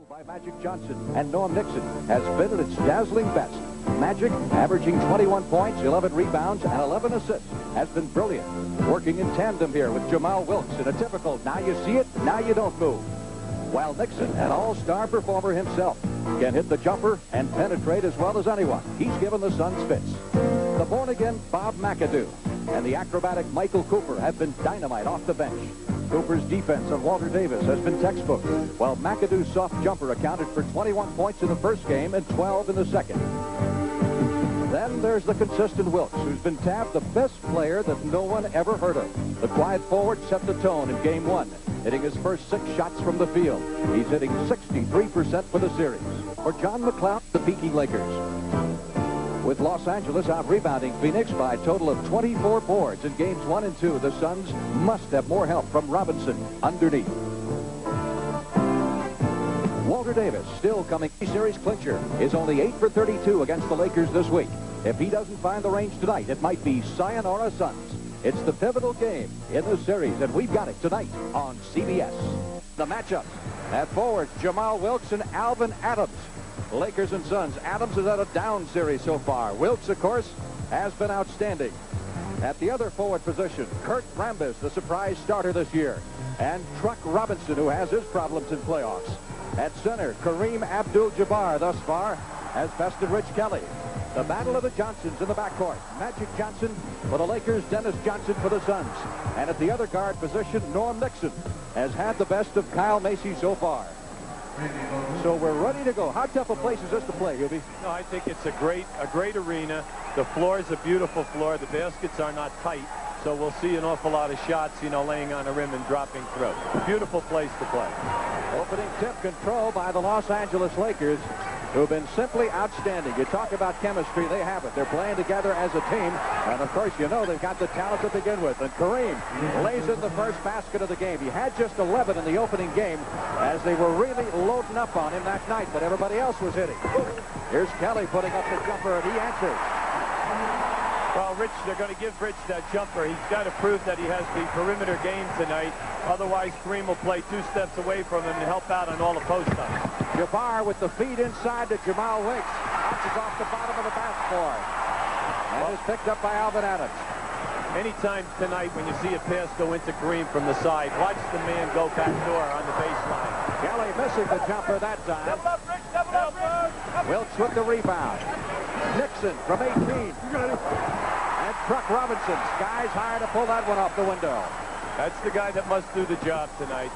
By Magic Johnson, and Norm Nixon has been at its dazzling best. Magic, averaging 21 points, 11 rebounds, and 11 assists, has been brilliant. Working in tandem here with Jamal Wilkes in a typical now you see it, now you don't move. While Nixon, an all-star performer himself, can hit the jumper and penetrate as well as anyone. He's given the Suns fits. The born-again Bob McAdoo and the acrobatic Michael Cooper have been dynamite off the bench. Cooper's defense on Walter Davis has been textbook, while McAdoo's soft jumper accounted for 21 points in the first game and 12 in the second. Then there's the consistent Wilkes, who's been tabbed the best player that no one ever heard of. The quiet forward set the tone in Game 1, hitting his first 6 shots from the field. He's hitting 63% for the series. For John McCloud, the Peking Lakers. With Los Angeles out-rebounding Phoenix by a total of 24 boards in Games 1 and 2, the Suns must have more help from Robinson underneath. Walter Davis, still coming series clincher, is only 8 for 32 against the Lakers this week. If he doesn't find the range tonight, it might be sayonara Suns. It's the pivotal game in the series, and we've got it tonight on CBS. The matchup at forwards, Jamal Wilkes and Alvin Adams. Lakers and Suns. Adams has had a down series so far. Wilkes, of course, has been outstanding. At the other forward position, Kurt Rambis, the surprise starter this year, and Truck Robinson, who has his problems in playoffs. At center, Kareem Abdul-Jabbar thus far has bested Rich Kelly. The battle of the Johnsons in the backcourt. Magic Johnson for the Lakers, Dennis Johnson for the Suns. And at the other guard position, Norm Nixon has had the best of Kyle Macy so far. So we're ready to go. How tough a place is this to play, Hubie? No, I think it's a great arena. The floor is a beautiful floor. The baskets are not tight, so we'll see an awful lot of shots, laying on the rim and dropping through. Beautiful place to play. Opening tip control by the Los Angeles Lakers, who've been simply outstanding. You talk about chemistry, they have it. They're playing together as a team, and of course, they've got the talent to begin with. And Kareem lays in the first basket of the game. He had just 11 in the opening game as they were really loading up on him that night, but everybody else was hitting. Here's Kelly putting up the jumper, and he answers. Well, Rich, they're going to give Rich that jumper. He's got to prove that he has the perimeter game tonight. Otherwise, Kareem will play 2 steps away from him to help out on all the post-ups. Jabbar with the feed inside to Jamal Wilkes. Bounces off the bottom of the basketball. And is picked up by Alvin Adams. Anytime tonight when you see a pass go into Kareem from the side, watch the man go back door on the baseline. Kelly missing the jumper that time. Double up, Rich, double up. Wilkes with the rebound. Nixon from 18. And Truck Robinson skies high to pull that one off the window. That's the guy that must do the job tonight.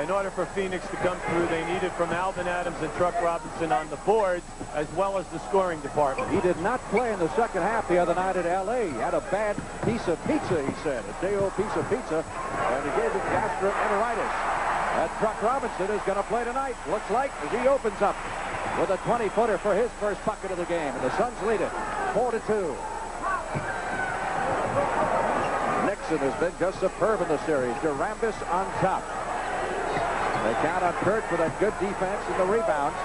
In order for Phoenix to come through, they need it from Alvin Adams and Truck Robinson on the boards, as well as the scoring department. He did not play in the second half the other night at L.A. He had a bad piece of pizza, he said. A day-old piece of pizza, and he gave him gastroenteritis. That Truck Robinson is going to play tonight. Looks like as he opens up with a 20-footer for his first bucket of the game. And the Suns lead it 4-2. Nixon has been just superb in the series. Rambis on top. They count on Kurt for that good defense and the rebounds.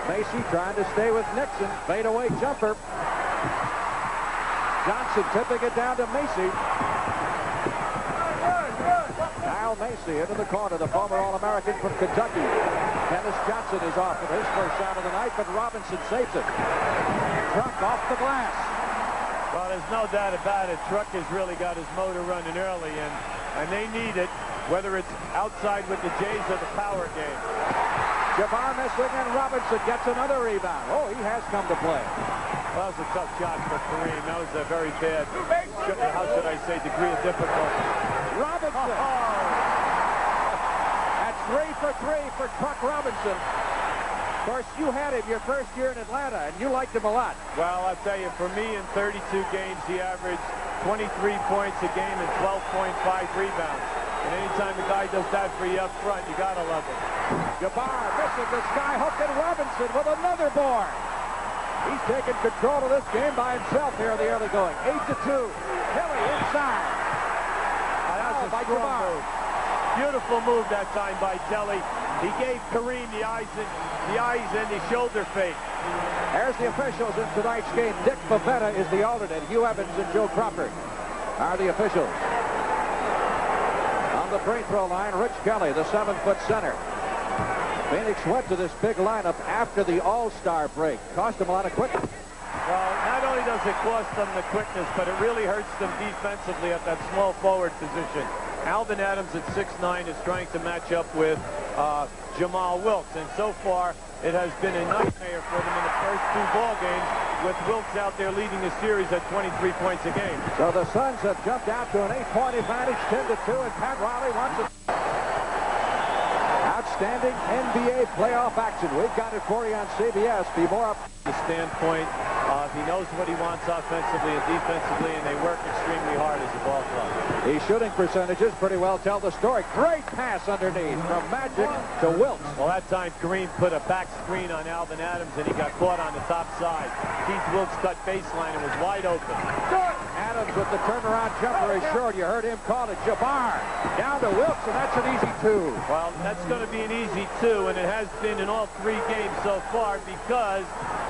Macy trying to stay with Nixon. Fadeaway jumper. Johnson tipping it down to Macy. Kyle Macy into the corner, the former All-American from Kentucky. Dennis Johnson is off with his first shot of the night, but Robinson saves it. Truck off the glass. Well, there's no doubt about it. Truck has really got his motor running early, and they need it, whether it's outside with the Jays or the power game. Jabbar missing, and Robinson gets another rebound. Oh, he has come to play. Well, that was a tough shot for Kareem. That was a very bad, how should I say, degree of difficulty. Robinson. Oh. That's 3 for 3 for Truck Robinson. Of course, you had him your first year in Atlanta, and you liked him a lot. Well, I'll tell you, for me, in 32 games, he averaged 23 points a game and 12.5 rebounds. And anytime a guy does that for you up front, you got to love him. Jabbar missing the sky hook, and Robinson with another board. He's taking control of this game by himself here in the early going. 8-2. Kelly inside. That's a strong move. Beautiful move that time by Kelly. He gave Kareem the eyes and the shoulder fake. There's the officials in tonight's game. Dick Bavetta is the alternate. Hugh Evans and Joe Crawford are the officials. On From the free throw line, Rich Kelly, the 7-foot center. Phoenix went to this big lineup after the All-Star break. Cost them a lot of quickness. Well, not only does it cost them the quickness, but it really hurts them defensively at that small forward position. Alvin Adams at 6'9" is trying to match up with Jamal Wilkes, and so far it has been a nightmare for them in the first 2 ball games, with Wilkes out there leading the series at 23 points a game. So the Suns have jumped out to an 8-point advantage, 10-2, and Pat Riley wants it. Outstanding NBA playoff action. We've got it for you on CBS. Be more up. The standpoint, he knows what he wants offensively and defensively, and they work extremely hard as a ball club. These shooting percentages pretty well tell the story. Great pass underneath from Magic to Wilkes. Well, that time Kareem put a back screen on Alvin Adams, and he got caught on the top side. Keith Wilkes cut baseline and was wide open. Adams with the turnaround jumper is short. You heard him call it. Jabbar down to Wilkes, and that's an easy 2. Well, that's going to be an easy 2, and it has been in all 3 games so far, because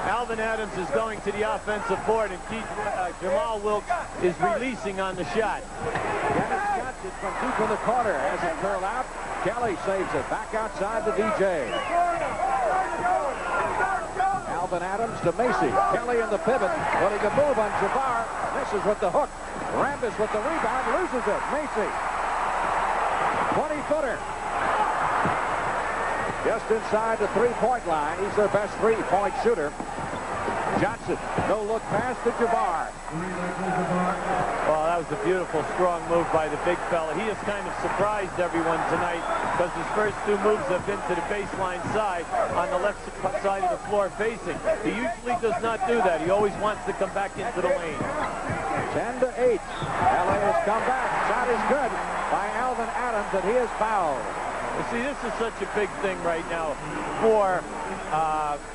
Alvin Adams is going to the offensive board, and Jamal Wilkes is releasing on the shot. Dennis Johnson from deep in the corner has it curled out. Kelly saves it back outside to DJ. Alvin Adams to Macy. Kelly in the pivot, putting a move on Jabbar. Misses with the hook. Rambis with the rebound, loses it. Macy. 20-footer. Just inside the 3-point line. He's their best 3-point shooter. Johnson, no-look pass to Jabbar. Well, that was a beautiful, strong move by the big fella. He has kind of surprised everyone tonight, because his first 2 moves have been to the baseline side on the left side of the floor facing. He usually does not do that. He always wants to come back into the lane. 10-8. LA has come back. Shot is good by Alvin Adams, and he is fouled. You see, this is such a big thing right now for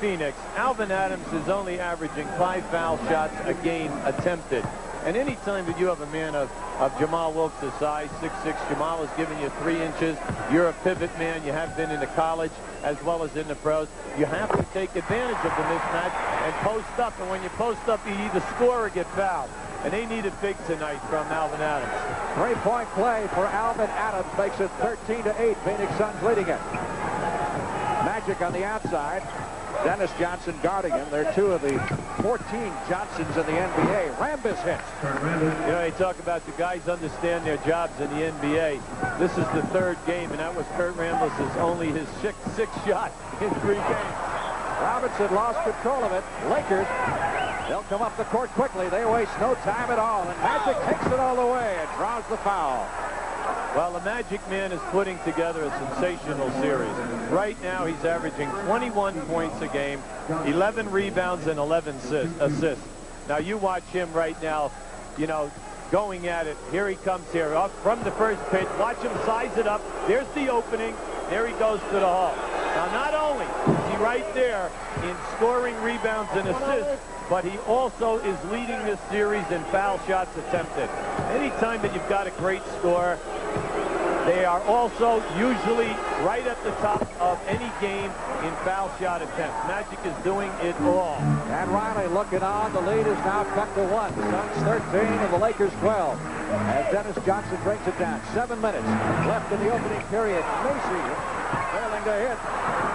Phoenix. Alvin Adams is only averaging 5 foul shots a game attempted. And any time that you have a man of Jamal Wilkes' size, 6'6", Jamal is giving you 3 inches. You're a pivot man. You have been in the college as well as in the pros. You have to take advantage of the mismatch and post up. And when you post up, you either score or get fouled. And they need it big tonight from Alvin Adams. 3-point play for Alvin Adams makes it 13-8. Phoenix Suns leading it. Magic on the outside. Dennis Johnson guarding him. They're 2 of the 14 Johnsons in the NBA. Rambis hits. You know, they talk about the guys understand their jobs in the NBA. This is the 3rd game, and that was Kurt Rambis' only his sixth shot in 3 games. Robinson lost control of it. Lakers, they'll come up the court quickly. They waste no time at all, and Magic takes it all the way and draws the foul. Well, the Magic Man is putting together a sensational series. Right now, he's averaging 21 points a game, 11 rebounds, and 11 assists. Now, you watch him right now, you know, going at it. Here he comes here, up from the first pitch. Watch him size it up. There's the opening. There he goes to the hole. Now, not only is he right there in scoring rebounds and assists, but he also is leading this series in foul shots attempted. Anytime that you've got a great scorer, they are also usually right at the top of any game in foul shot attempts. Magic is doing it all. And Riley looking on. The lead is now cut to 1. Suns 13 and the Lakers 12. As Dennis Johnson brings it down. 7 minutes left in the opening period. Macy failing to hit.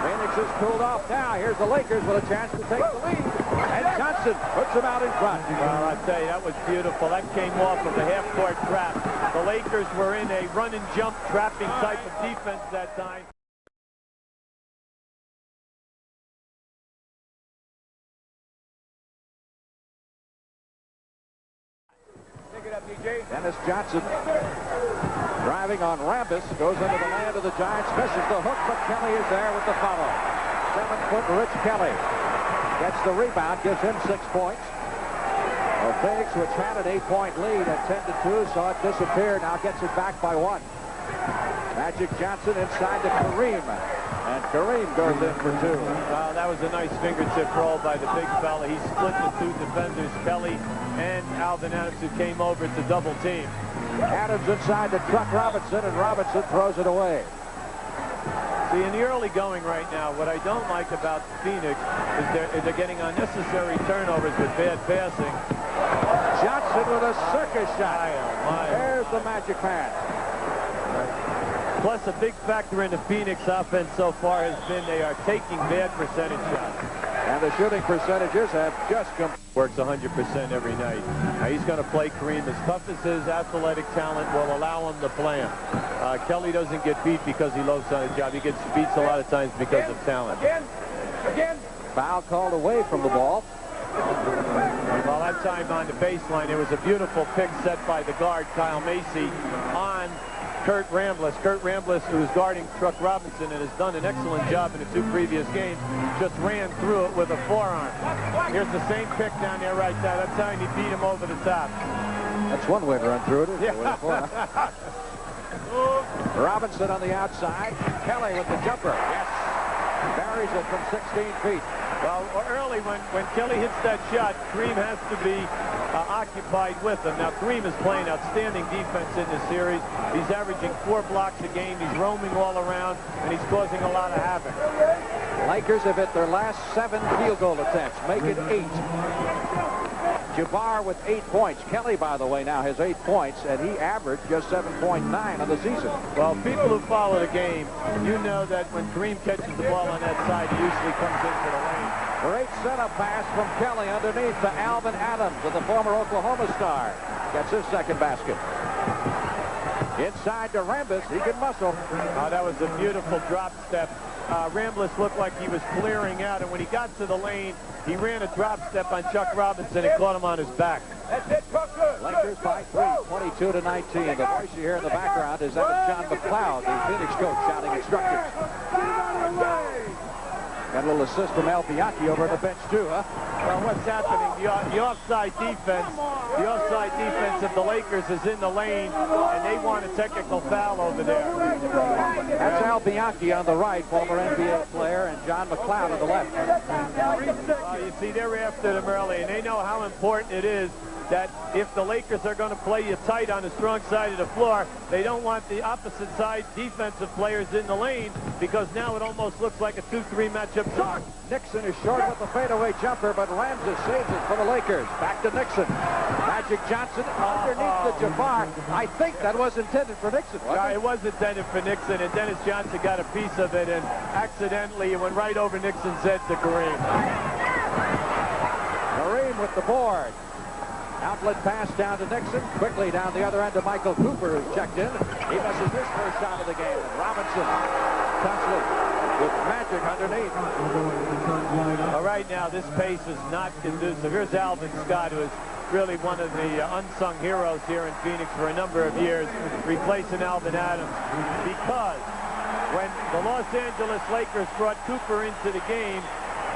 Phoenix is cooled off now. Here's the Lakers with a chance to take the lead. And Johnson puts him out in front. Well, I tell you, that was beautiful. That came off of a half-court trap. The Lakers were in a run-and-jump trapping type of defense that time. Pick it up, DJ. Dennis Johnson driving on Rambis, goes into the land of the Giants, misses the hook, but Kelly is there with the follow. 7-foot Rich Kelly gets the rebound, gives him 6 points. Well, Phoenix, which had an 8-point lead at 10-2, saw it disappear, now gets it back by 1. Magic Johnson inside to Kareem, and Kareem goes in for 2. Wow, that was a nice fingertip roll by the big fella. He split the 2 defenders, Kelly and Alvin Adams, who came over to double team. Adams inside to Truck Robinson, and Robinson throws it away. See, in the early going right now, what I don't like about Phoenix is they're getting unnecessary turnovers with bad passing. Johnson with a circus shot. There's the Magic pass. Plus, a big factor in the Phoenix offense so far has been they are taking bad percentage shots. And the shooting percentages have just come. Works 100% every night. Now he's going to play Kareem as tough as his athletic talent will allow him to play him. Kelly doesn't get beat because he loves on his job. He gets beats a lot of times because of talent. Again. Foul called away from the ball. Well, that time on the baseline, there was a beautiful pick set by the guard, Kyle Macy, on Kurt Rambis. Kurt Rambis, who is guarding Truck Robinson and has done an excellent job in the 2 previous games, just ran through it with a forearm. Here's the same pick down there right there. That time he beat him over the top. That's one way to run through it. Yeah. Robinson on the outside. Kelly with the jumper. Yes. Buries it from 16 feet. Well, early when Kelly hits that shot, Kareem has to be occupied with him. Now, Kareem is playing outstanding defense in this series. He's averaging 4 blocks a game. He's roaming all around, and he's causing a lot of havoc. Lakers have hit their last 7 field goal attempts, make it 8. Jabbar with 8 points. Kelly, by the way, now has 8 points, and he averaged just 7.9 on the season. Well, people who follow the game, you know that when Kareem catches the ball on that side, he usually comes into the lane. Great setup pass from Kelly underneath to Alvin Adams, of the former Oklahoma star. Gets his second basket. Inside to Rambis. He can muscle. That was a beautiful drop step. Rambis looked like he was clearing out, and when he got to the lane, he ran a drop step on Chuck Robinson and caught him on his back. That's it, Tucker. Lakers by 3, 22-19. The voice you hear in the background is that of John McLeod, the Phoenix coach, shouting instructions. Got a little assist from Al Bianchi over on the bench, too, huh? Well, what's happening? The offside defense of the Lakers is in the lane, and they want a technical foul over there. That's Al Bianchi on the right, former NBA player, and John McLeod on the left. You see, they're after them early, and they know how important it is that if the Lakers are going to play you tight on the strong side of the floor, they don't want the opposite side defensive players in the lane, because now it almost looks like a 2-3 matchup. Nixon is short with the fadeaway jumper, but Ramses saves it for the Lakers. Back to Nixon. Magic Johnson underneath the Jabbar. I think that was intended for Nixon, wasn't it? It was intended for Nixon, and Dennis Johnson got a piece of it, and accidentally it went right over Nixon's head to Kareem. Kareem with the board. Outlet pass down to Nixon. Quickly down the other end to Michael Cooper, who's checked in. He misses his first shot of the game. And Robinson, Tunsley with Magic underneath. All right, now this pace is not conducive. Here's Alvin Scott, who is really one of the unsung heroes here in Phoenix for a number of years, replacing Alvin Adams. Because when the Los Angeles Lakers brought Cooper into the game,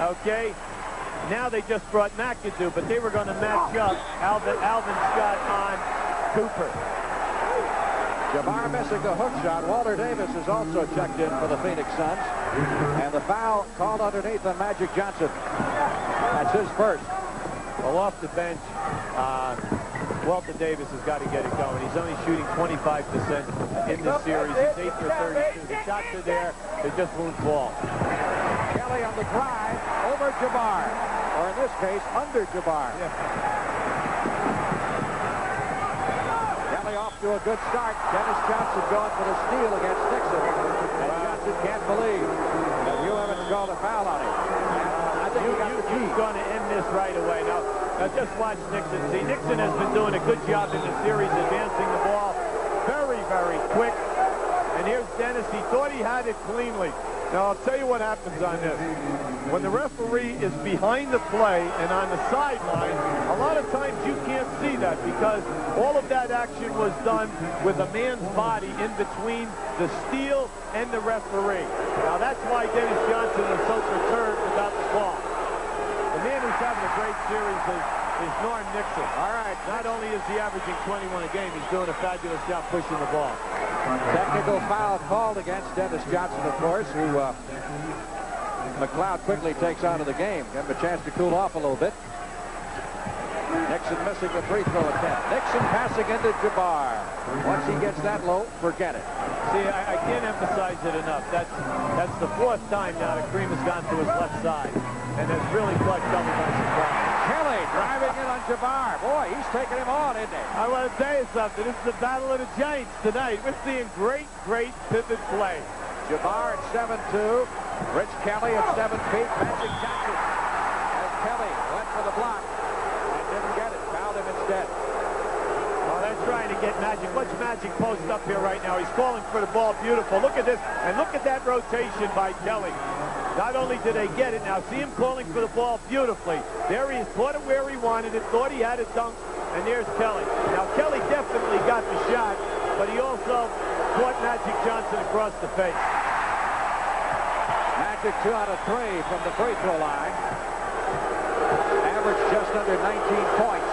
okay, now they just brought McAdoo, but they were going to match up Alvin Scott on Cooper. Jabbar missing the hook shot. Walter Davis is also checked in for the Phoenix Suns. And the foul called underneath on Magic Johnson. That's his first. Well, off the bench, Walter Davis has got to get it going. He's only shooting 25% in this series. He's 8 for 32. The shots are there. They just won't fall. Kelly on the drive over Jabbar. Or in this case, under Jabbar. Kelly off to a good start. Dennis Johnson going for the steal against Nixon. And Johnson can't believe that you haven't called a foul on him. I think He's going to end this right away. Now, just watch Nixon. See, Nixon has been doing a good job in this series, advancing the ball very, very quick. And here's Dennis. He thought he had it cleanly. Now, I'll tell you what happens on this. When the referee is behind the play and on the sideline, a lot of times you can't see that because all of that action was done with a man's body in between the steal and the referee. Now, that's why Dennis Johnson was so perturbed about the call. The man who's having a great series is Norm Nixon. All right, not only is he averaging 21 a game, he's doing a fabulous job pushing the ball. Technical foul called against Dennis Johnson, of course, who McLeod quickly takes out of the game. Give him a chance to cool off a little bit. Nixon missing the free throw attempt. Nixon passing into Jabbar. Once he gets that low, forget it. See, I can't emphasize it enough. That's the 4th time now that Kareem has gone to his left side and has really caught double by surprise. Kelly driving in on Jabbar. Boy, he's taking him on, isn't he? I want to tell you something. This is the battle of the giants tonight. We're seeing great pivot play. Jabbar at 7'2". Rich Kelly at 7 feet. Magic Johnson as Kelly went for the block and didn't get it. Fouled him instead. Oh, they're trying to get Magic. Watch Magic post up here right now. He's calling for the ball. Beautiful. Look at this. And look at that rotation by Kelly. Not only did they get it, now see him calling for the ball beautifully. There he is, caught it where he wanted it, thought he had a dunk, and there's Kelly. Now, Kelly definitely got the shot, but he also caught Magic Johnson across the face. Magic 2 out of 3 from the free throw line. Averaged just under 19 points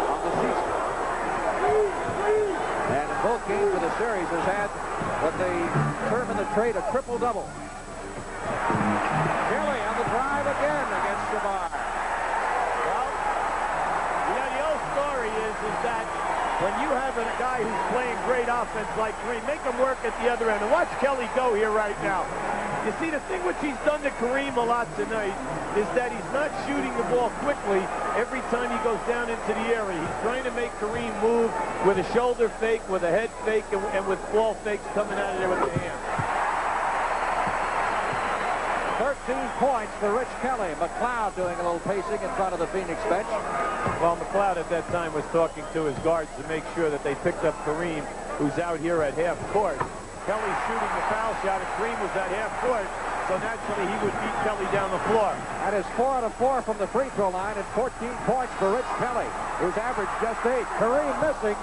on the season. And in both games of the series has had what they term in the trade a triple-double. Kelly on the drive again against Jabbar. Well, you know, the old story is that when you have a guy who's playing great offense like Kareem, make him work at the other end. And watch Kelly go here right now. You see, the thing which he's done to Kareem a lot tonight is that he's not shooting the ball quickly every time he goes down into the area. He's trying to make Kareem move with a shoulder fake, with a head fake, and with ball fakes coming out of there with the hand. 13 points for Rich Kelly. McLeod doing a little pacing in front of the Phoenix bench. Well, McLeod at that time was talking to his guards to make sure that they picked up Kareem, who's out here at half court. Kelly's shooting the foul shot, and Kareem was at half court, so naturally he would beat Kelly down the floor. That is 4 out of 4 from the free throw line and 14 points for Rich Kelly, who's averaged just 8. Kareem missing,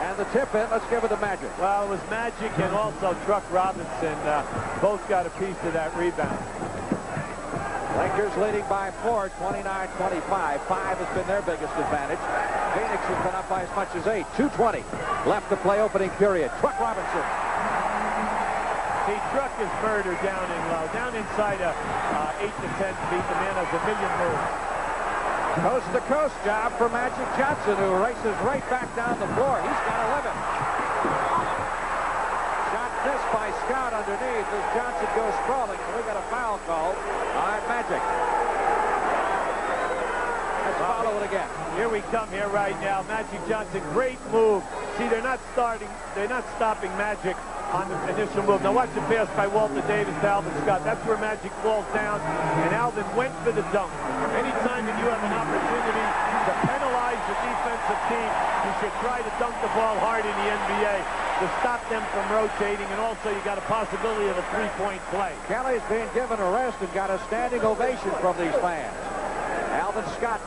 and the tip in. Let's give it to Magic. Well, it was Magic and also Truck Robinson. Both got a piece of that rebound. Lakers leading by 4, 29-25. 5 has been their biggest advantage. Phoenix has been up by as much as 8. 2:20 left to play opening period. Truck Robinson. See, Truck is murdered down in low. Down inside 8 to 10 feet. The man has a million moves. Coast-to-coast job for Magic Johnson, who races right back down the floor. He's got 11. Shot missed by Scott underneath as Johnson goes sprawling. So we got a foul call on Magic. Let's follow it again. Here we come here right now. Magic Johnson, great move. See, they're not stopping Magic on the initial move. Now watch the pass by Walter Davis to Alvin Scott. That's where Magic falls down, and Alvin went for the dunk. Anytime that you have an opportunity to penalize the defensive team, you should try to dunk the ball hard in the NBA to stop them from rotating, and also you got a possibility of a three-point play. Kelly's being given a rest and got a standing ovation from these fans. Alvin Scott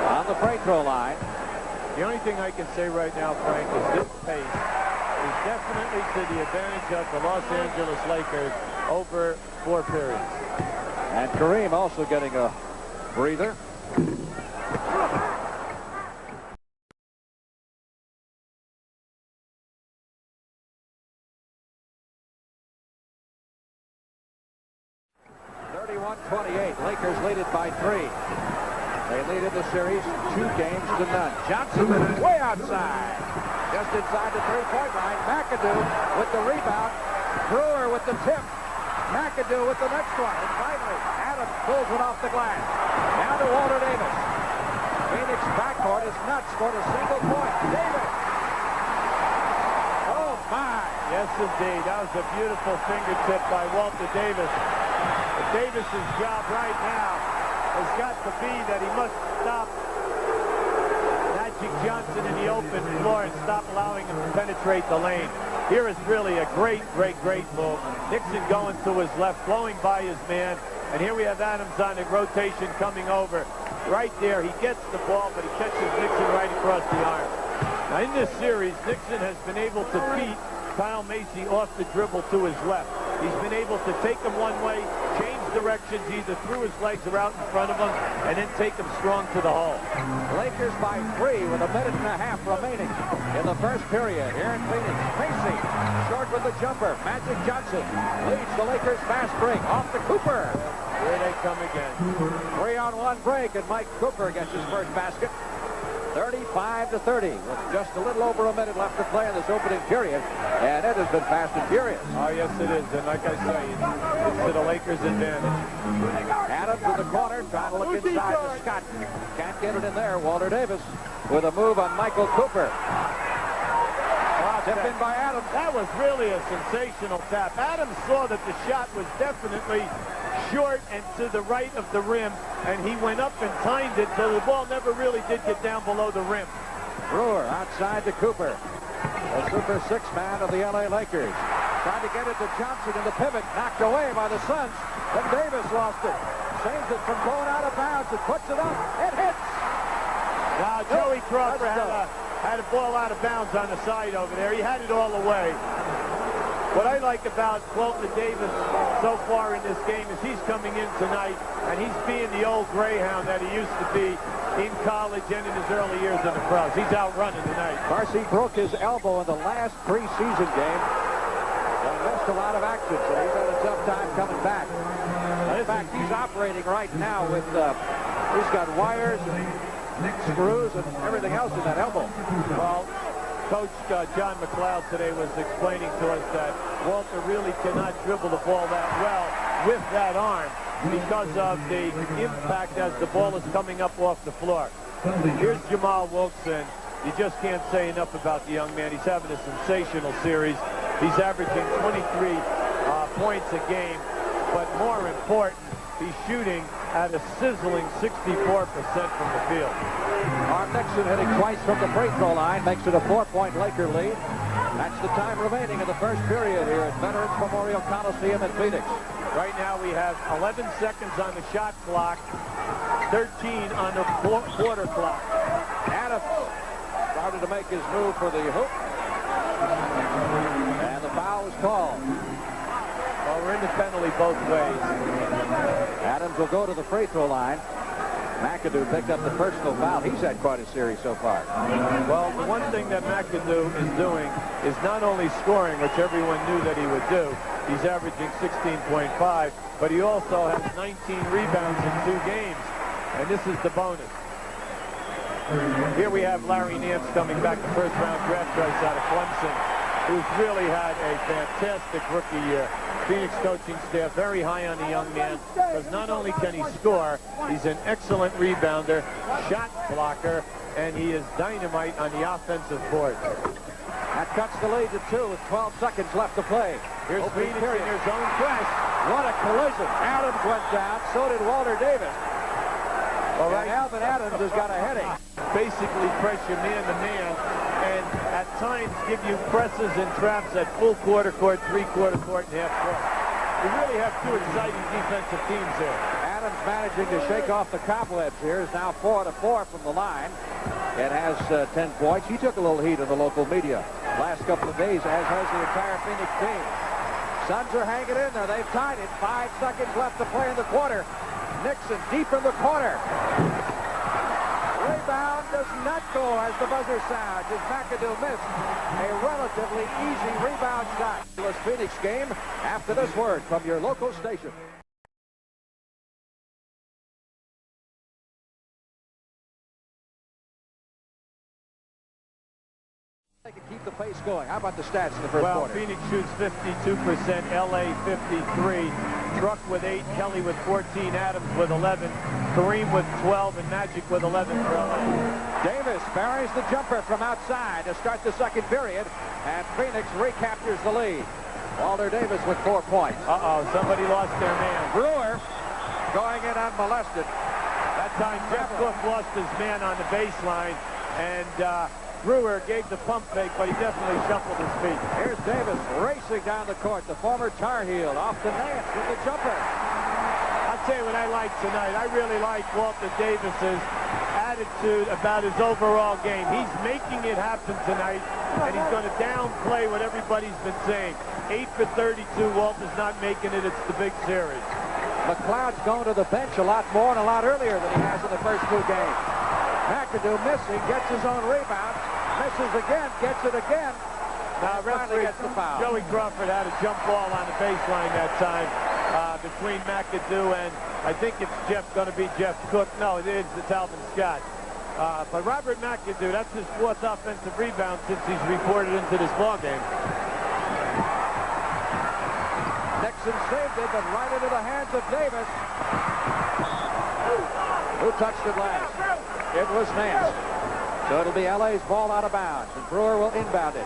on the free throw line. The only thing I can say right now, Frank, is this pace is definitely to the advantage of the Los Angeles Lakers over 4 periods. And Kareem also getting a breather. Lakers lead it by 3. They lead in the series 2 games to none. Johnson way outside. Just inside the 3-point line. McAdoo with the rebound. Brewer with the tip. McAdoo with the next one. And finally, Adams pulls it off the glass. Down to Walter Davis. Phoenix backcourt is not scored a single point. Davis. Oh, my. Yes, indeed. That was a beautiful fingertip by Walter Davis. But Davis's job right now has got to be that he must stop Magic Johnson in the open floor and stop allowing him to penetrate the lane. Here is really a great move. Nixon going to his left, blowing by his man. And here we have Adams on the rotation coming over. Right there, he gets the ball, but he catches Nixon right across the arm. Now, in this series, Nixon has been able to beat Kyle Macy off the dribble to his left. He's been able to take him one way, change directions, either through his legs or out in front of him, and then take him strong to the hole. Lakers by 3 with a minute and a half remaining in the first period here in Phoenix. Macy short with the jumper. Magic Johnson leads the Lakers fast break off to Cooper. Here they come again. 3-on-1 break, and Mike Cooper gets his first basket. 35 35-30 with just a little over a minute left to play in this opening period. And it has been fast and furious. Oh, yes, it is. And like I say, it's to the Lakers' advantage. Adams in the corner, trying to look inside to Scott. Can't get it in there. Walter Davis with a move on Michael Cooper. Tipped in by Adams. That was really a sensational tap. Adams saw that the shot was definitely short and to the right of the rim, and he went up and timed it, so the ball never really did get down below the rim. Brewer outside to Cooper. The Super Six man of the LA Lakers. Trying to get it to Johnson in the pivot. Knocked away by the Suns. Then Davis lost it. Saves it from going out of bounds. It puts it up. It hits. Now, Joey Crawford had a ball out of bounds on the side over there. He had it all the way. What I like about Walter Davis so far in this game is he's coming in tonight, and he's being the old Greyhound that he used to be in college and in his early years in the pros. He's out running tonight. Marcy broke his elbow in the last preseason game. And missed a lot of action, so he's had a tough time coming back. In fact, he's operating right now with, he's got wires and screws and everything else in that elbow. Well, Coach John McLeod today was explaining to us that Walter really cannot dribble the ball that well with that arm because of the impact as the ball is coming up off the floor. Here's Jamal Wilson. You just can't say enough about the young man. He's having a sensational series. He's averaging 23 points a game, but more important, he's shooting at a sizzling 64% from the field. Mark Nixon hitting twice from the free throw line makes it a 4-point Laker lead. That's the time remaining in the first period here at Veterans Memorial Coliseum in Phoenix. Right now we have 11 seconds on the shot clock, 13 on the quarter clock. Adams started to make his move for the hoop. And the foul is called. Well, we're in the penalty both ways. Adams will go to the free throw line. McAdoo picked up the personal foul. He's had quite a series so far. Well, the one thing that McAdoo is doing is not only scoring, which everyone knew that he would do. He's averaging 16.5, but he also has 19 rebounds in 2 games. And this is the bonus. Here we have Larry Nance coming back, the first-round draft choice out of Clemson, who's really had a fantastic rookie year. Phoenix coaching staff very high on the young man because not only can he score, he's an excellent rebounder, shot blocker, and he is dynamite on the offensive board. That cuts the lead to 2 with 12 seconds left to play. Here's Phoenix in their zone press. What a collision. Adams went down, so did Walter Davis. All right, Alvin Adams has got a headache. Basically pressure man-to-man, and at times give you presses and traps at full quarter court, three-quarter court, and half court. We really have 2 exciting defensive teams here. Adams managing to shake off the cobwebs here is now 4-4 from the line. It has 10 points. He took a little heat in the local media last couple of days, as has the entire Phoenix team. Suns are hanging in there. They've tied it. 5 seconds left to play in the quarter. Nixon deep in the corner. Rebound does not go as the buzzer sounds as McAdoo missed a relatively easy rebound shot. This Phoenix game after this word from your local station. They can keep the pace going. How about the stats in the first quarter? Phoenix shoots 52%, LA 53. Truck with 8, Kelly with 14, Adams with 11, Kareem with 12, and Magic with 11 for LA. Davis buries the jumper from outside to start the second period, and Phoenix recaptures the lead. Walter Davis with 4 points. Somebody lost their man. Brewer going in unmolested. That time Jeff Cook lost his man on the baseline, and Brewer gave the pump fake, but he definitely shuffled his feet. Here's Davis racing down the court, the former Tar Heel, off to Nance with the jumper. I'll tell you what I like tonight. I really like Walter Davis's attitude about his overall game. He's making it happen tonight, and he's going to downplay what everybody's been saying. 8 for 32, Walter's not making it. It's the big series. McLeod's going to the bench a lot more and a lot earlier than he has in the first 2 games. McAdoo missing, gets his own rebound, misses again, gets it again. Now, referee gets the foul. Joey Crawford had a jump ball on the baseline that time between McAdoo and I think it's going to be Jeff Cook. No, it's Alvin Scott. But Robert McAdoo, that's his 4th offensive rebound since he's reported into this ballgame. Nixon saved it, but right into the hands of Davis. Who touched it last? It was Nance. So it'll be LA's ball out of bounds, and Brewer will inbound it.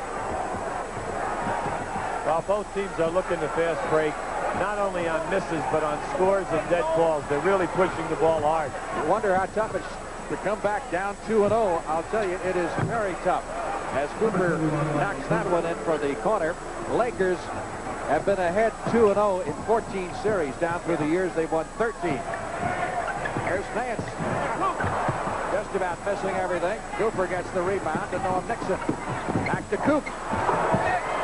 Well, both teams are looking to fast break, not only on misses, but on scores and dead balls. They're really pushing the ball hard. You wonder how tough it's to come back down 2-0. I'll tell you, it is very tough. As Cooper knocks that one in for the corner, Lakers have been ahead 2-0 in 14 series. Down through the years, they've won 13. There's Nance. Just about missing everything. Cooper gets the rebound to Noam Nixon. Back to Coop.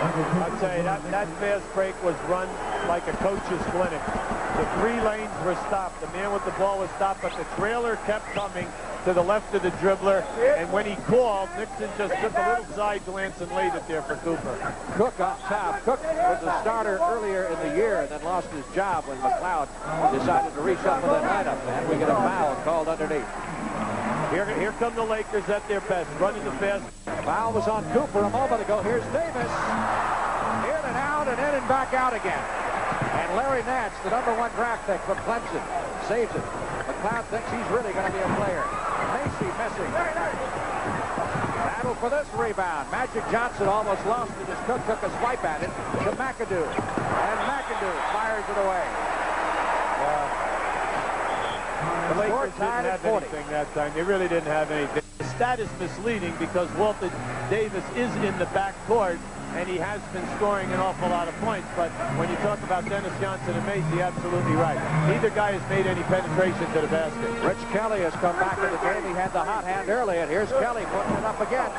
I'll tell you, that fast break was run like a coach's clinic. The 3 lanes were stopped. The man with the ball was stopped, but the trailer kept coming to the left of the dribbler. And when he called, Nixon just took a little side glance and laid it there for Cooper. Cook on top. Cook was a starter earlier in the year and then lost his job when McLeod decided to reshuffle the lineup. And we get a foul called underneath. Here come the Lakers at their best, running the fast. Foul was on Cooper a moment ago. Here's Davis. In and out and in and back out again. And Larry Nance, the #1 draft pick from Clemson, saves it. McLeod thinks he's really going to be a player. Macy missing. Battle for this rebound. Magic Johnson almost lost it as Cook took a swipe at it to McAdoo. And McAdoo fires it away. The Lakers didn't have anything that time. They really didn't have anything. The stat is misleading because Walter Davis is in the backcourt, and he has been scoring an awful lot of points. But when you talk about Dennis Johnson and Macy, absolutely right. Neither guy has made any penetration to the basket. Rich Kelly has come back in the game. He had the hot hand early, and here's Kelly putting it up again.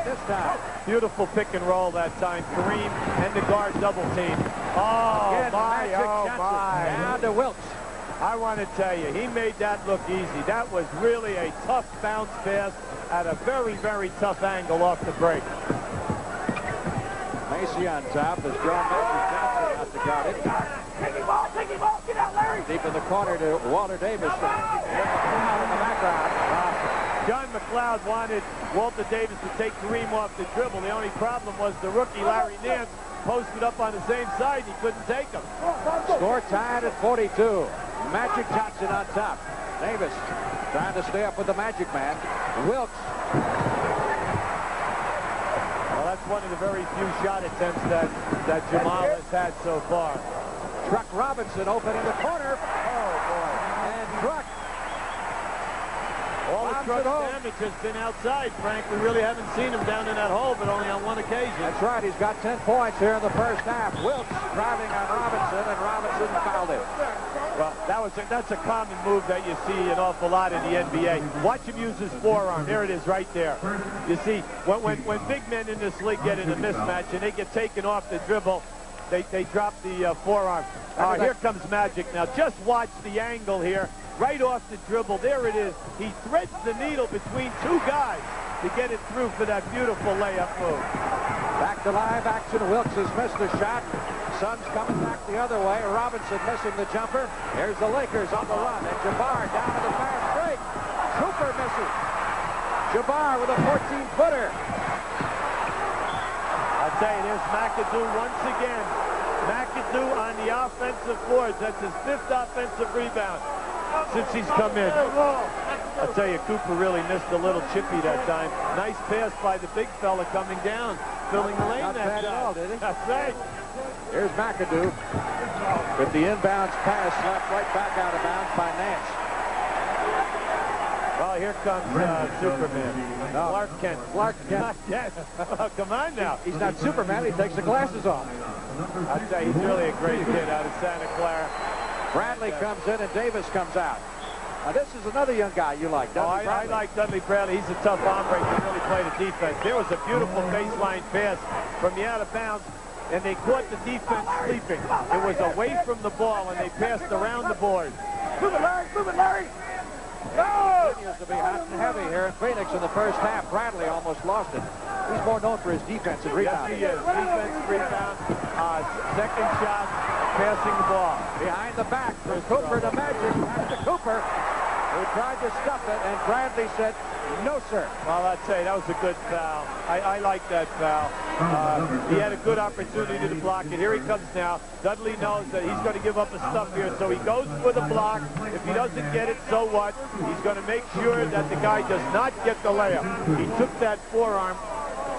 This time. Beautiful pick and roll that time. Kareem and the guard double team. Oh, Again, my, Magic Johnson. my. Down to Wilkes. I want to tell you, he made that look easy. That was really a tough bounce pass at a very, very tough angle off the break. Macy on top has drawn Magic Johnson out to guard it. Take him off, get out, Larry. Deep in the corner to Walter Davis. In the background. John McLeod wanted Walter Davis to take Kareem off the dribble. The only problem was the rookie Larry Nance posted up on the same side. He couldn't take him. Score tied at 42. Magic Johnson on top. Davis trying to stay up with the Magic man. Wilkes. Well, that's one of the very few shot attempts that Jamal has had so far. Truck Robinson open in the corner. Oh, boy. And Truck. All the Truck's damage has been outside, Frank. We really haven't seen him down in that hole, but only on one occasion. That's right. He's got 10 points here in the first half. Wilkes driving on Robinson, and Robinson fouled him. Well, that's a common move that you see an awful lot in the NBA. Watch him use his forearm. There it is right there. You see, when big men in this league get in a mismatch and they get taken off the dribble, they drop the forearm. Here comes Magic now. Just watch the angle here. Right off the dribble. There it is. He threads the needle between 2 guys to get it through for that beautiful layup move. Back to live action. Wilkes has missed a shot. Suns coming back the other way. Robinson missing the jumper. Here's the Lakers on the run. And Jabbar down to the fast break. Cooper misses. Jabbar with a 14-footer. I'll tell you, there's McAdoo once again. McAdoo on the offensive boards. That's his 5th offensive rebound since he's come in. I'll tell you, Cooper really missed a little chippy that time. Nice pass by the big fella coming down, filling the lane. Not that bad at all, did he? That's right. Here's McAdoo with the inbounds pass slapped right back out of bounds by Nance. Well, here comes Superman. No. Clark Kent. Clark Kent. Yes. Oh, come on now. He's not Superman. He takes the glasses off. I'll tell you, he's really a great kid out of Santa Clara. Bradley comes in and Davis comes out. Now, this is another young guy you like, Dudley I like Dudley Bradley. He's a tough hombre. He can really play the defense. There was a beautiful baseline pass from the out of bounds, and they caught the defense sleeping. It was away from the ball, and they passed around the board. Move it, Larry, move it, Larry. Go! Continues to be hot and heavy here in Phoenix in the first half. Bradley almost lost it. He's more known for his defense and rebound. Yes, he is. Defense, rebound, second shot, passing the ball. Behind the back from Cooper to Magic. Back to Cooper, who tried to stuff it, and Bradley said, No, sir. Well, I'd say that was a good foul. I like that foul. He had a good opportunity to block it. Here he comes now. Dudley knows that he's going to give up his stuff here, so he goes for the block. If he doesn't get it, so what? He's going to make sure that the guy does not get the layup. He took that forearm,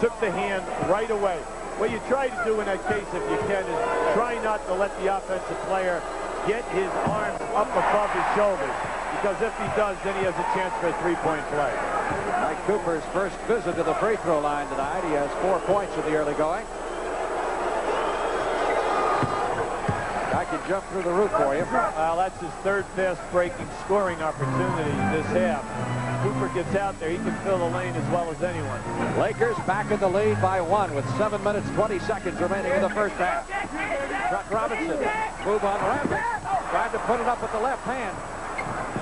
took the hand right away. What you try to do in that case, if you can, is try not to let the offensive player get his arms up above his shoulders, because if he does, then he has a chance for a three-point play. Mike Cooper's first visit to the free throw line tonight. He has 4 points in the early going. I can jump through the roof for you. Well, that's his third fast-breaking scoring opportunity this half. Cooper gets out there, he can fill the lane as well as anyone. Lakers back in the lead by 1 with 7 minutes, 20 seconds remaining in the first half. Chuck Robinson, move on Rambis, tried to put it up with the left hand.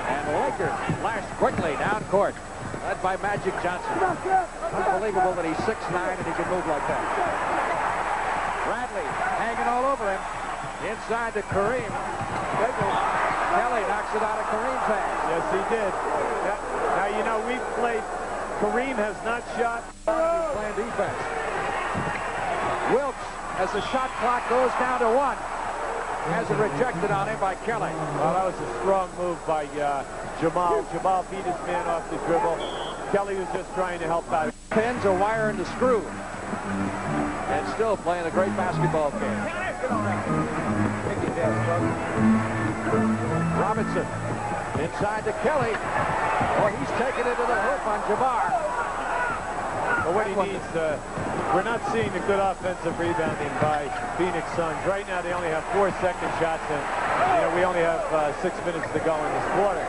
And Lakers flash quickly down court, led by Magic Johnson. Unbelievable that he's 6'9" and he can move like that. Bradley hanging all over him. Inside to Kareem. Kelly knocks it out of Kareem's hand. Yes, he did. Now, you know, we've played. Kareem has not shot. He's playing defense. Wilkes, as the shot clock goes down to 1, has it rejected on him by Kelly. Well, that was a strong move by Jamal. Jamal beat his man off the dribble. Kelly was just trying to help out. Pins a wire in the screw. And still playing a great basketball game. Robinson inside to Kelly. Oh, he's taking it to the hoop on Jabbar. But what he needs, we're not seeing the good offensive rebounding by Phoenix Suns. Right now, they only have 4 second shots, and we only have 6 minutes to go in this quarter.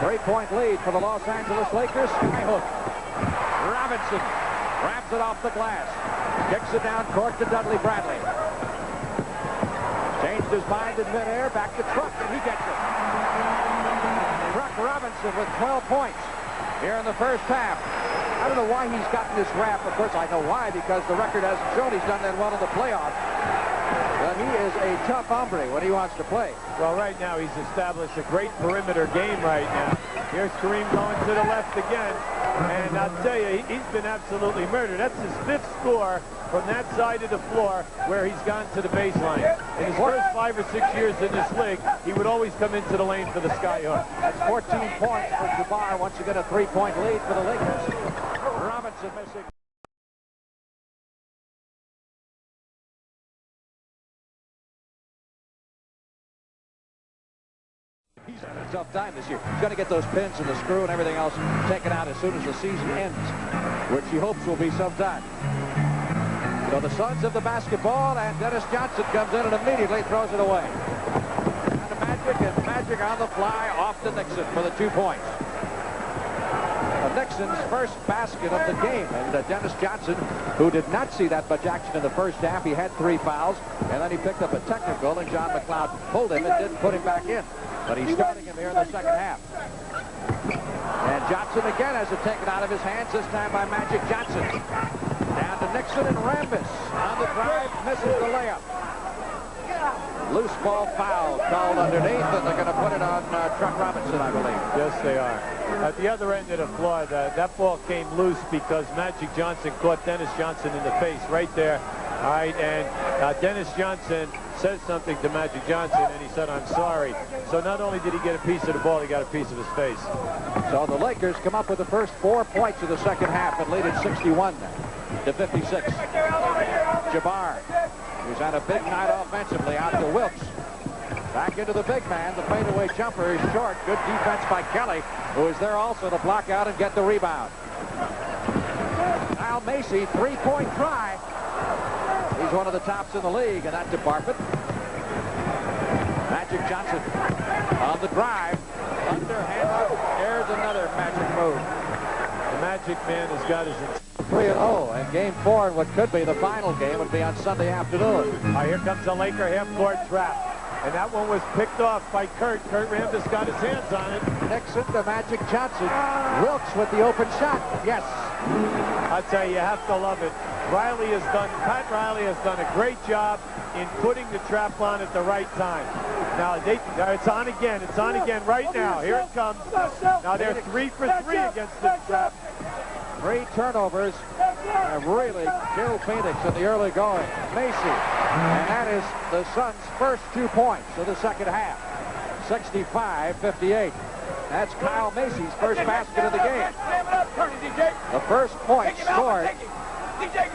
3-point lead for the Los Angeles Lakers. High hook. Robinson grabs it off the glass. Kicks it down court to Dudley Bradley. Changed his mind in midair. Back to Truck, and he gets it. Truck Robinson with 12 points here in the first half. I don't know why he's gotten this rap. Of course, I know why, because the record hasn't shown he's done that well in the playoffs. But he is a tough hombre when he wants to play. Well, right now, he's established a great perimeter game right now. Here's Kareem going to the left again. And I'll tell you, he's been absolutely murdered. That's his 5th score from that side of the floor where he's gone to the baseline. In his first 5 or 6 years in this league, he would always come into the lane for the sky hook. That's 14 points for Jabbar. Once again, a 3-point lead for the Lakers. Robinson missing. He's having a tough time this year. He's going to get those pins and the screw and everything else taken out as soon as the season ends, which he hopes will be sometime. So the Suns have the basketball, and Dennis Johnson comes in and immediately throws it away. And to Magic, and Magic on the fly off to Nixon for the 2 points. Nixon's first basket of the game, and Dennis Johnson, who did not see that much action in the first half, he had 3 fouls, and then he picked up a technical, and John McLeod pulled him and didn't put him back in. But he's starting him here in the second half. And Johnson again has it taken out of his hands, this time by Magic Johnson. Down to Nixon, and Rambis on the drive, misses the layup. Loose ball foul called underneath, and they're going to put it on Truck Robinson, I believe. Yes, they are. At the other end of the floor, that ball came loose because Magic Johnson caught Dennis Johnson in the face right there. All right, and Dennis Johnson said something to Magic Johnson, and he said, "I'm sorry." So not only did he get a piece of the ball, he got a piece of his face. So the Lakers come up with the first 4 points of the second half and lead it 61 to 56. Jabbar, who's had a big night offensively, out to Wilkes. Back into the big man. The fadeaway jumper is short. Good defense by Kelly, who is there also to block out and get the rebound. Kyle Macy, 3-point try. He's one of the tops in the league in that department. Magic Johnson on the drive. Underhand up. There's another Magic move. The Magic man has got his 3-0, and game 4 in what could be the final game would be on Sunday afternoon. Here comes the Laker half-court trap. And that one was picked off by Kurt. Kurt Rambis got his hands on it. Nixon to Magic Johnson. Wilkes with the open shot. Yes. I'll tell you, you have to love it. Pat Riley has done a great job in putting the trap on at the right time. Now, it's on again. It's on again right now. Here it comes. Now, they're 3 for 3 against the trap. 3 turnovers have really killed Phoenix in the early going. Macy, and that is the Suns' first 2 points of the second half. 65-58. That's Kyle Macy's first basket of the game. The first point scored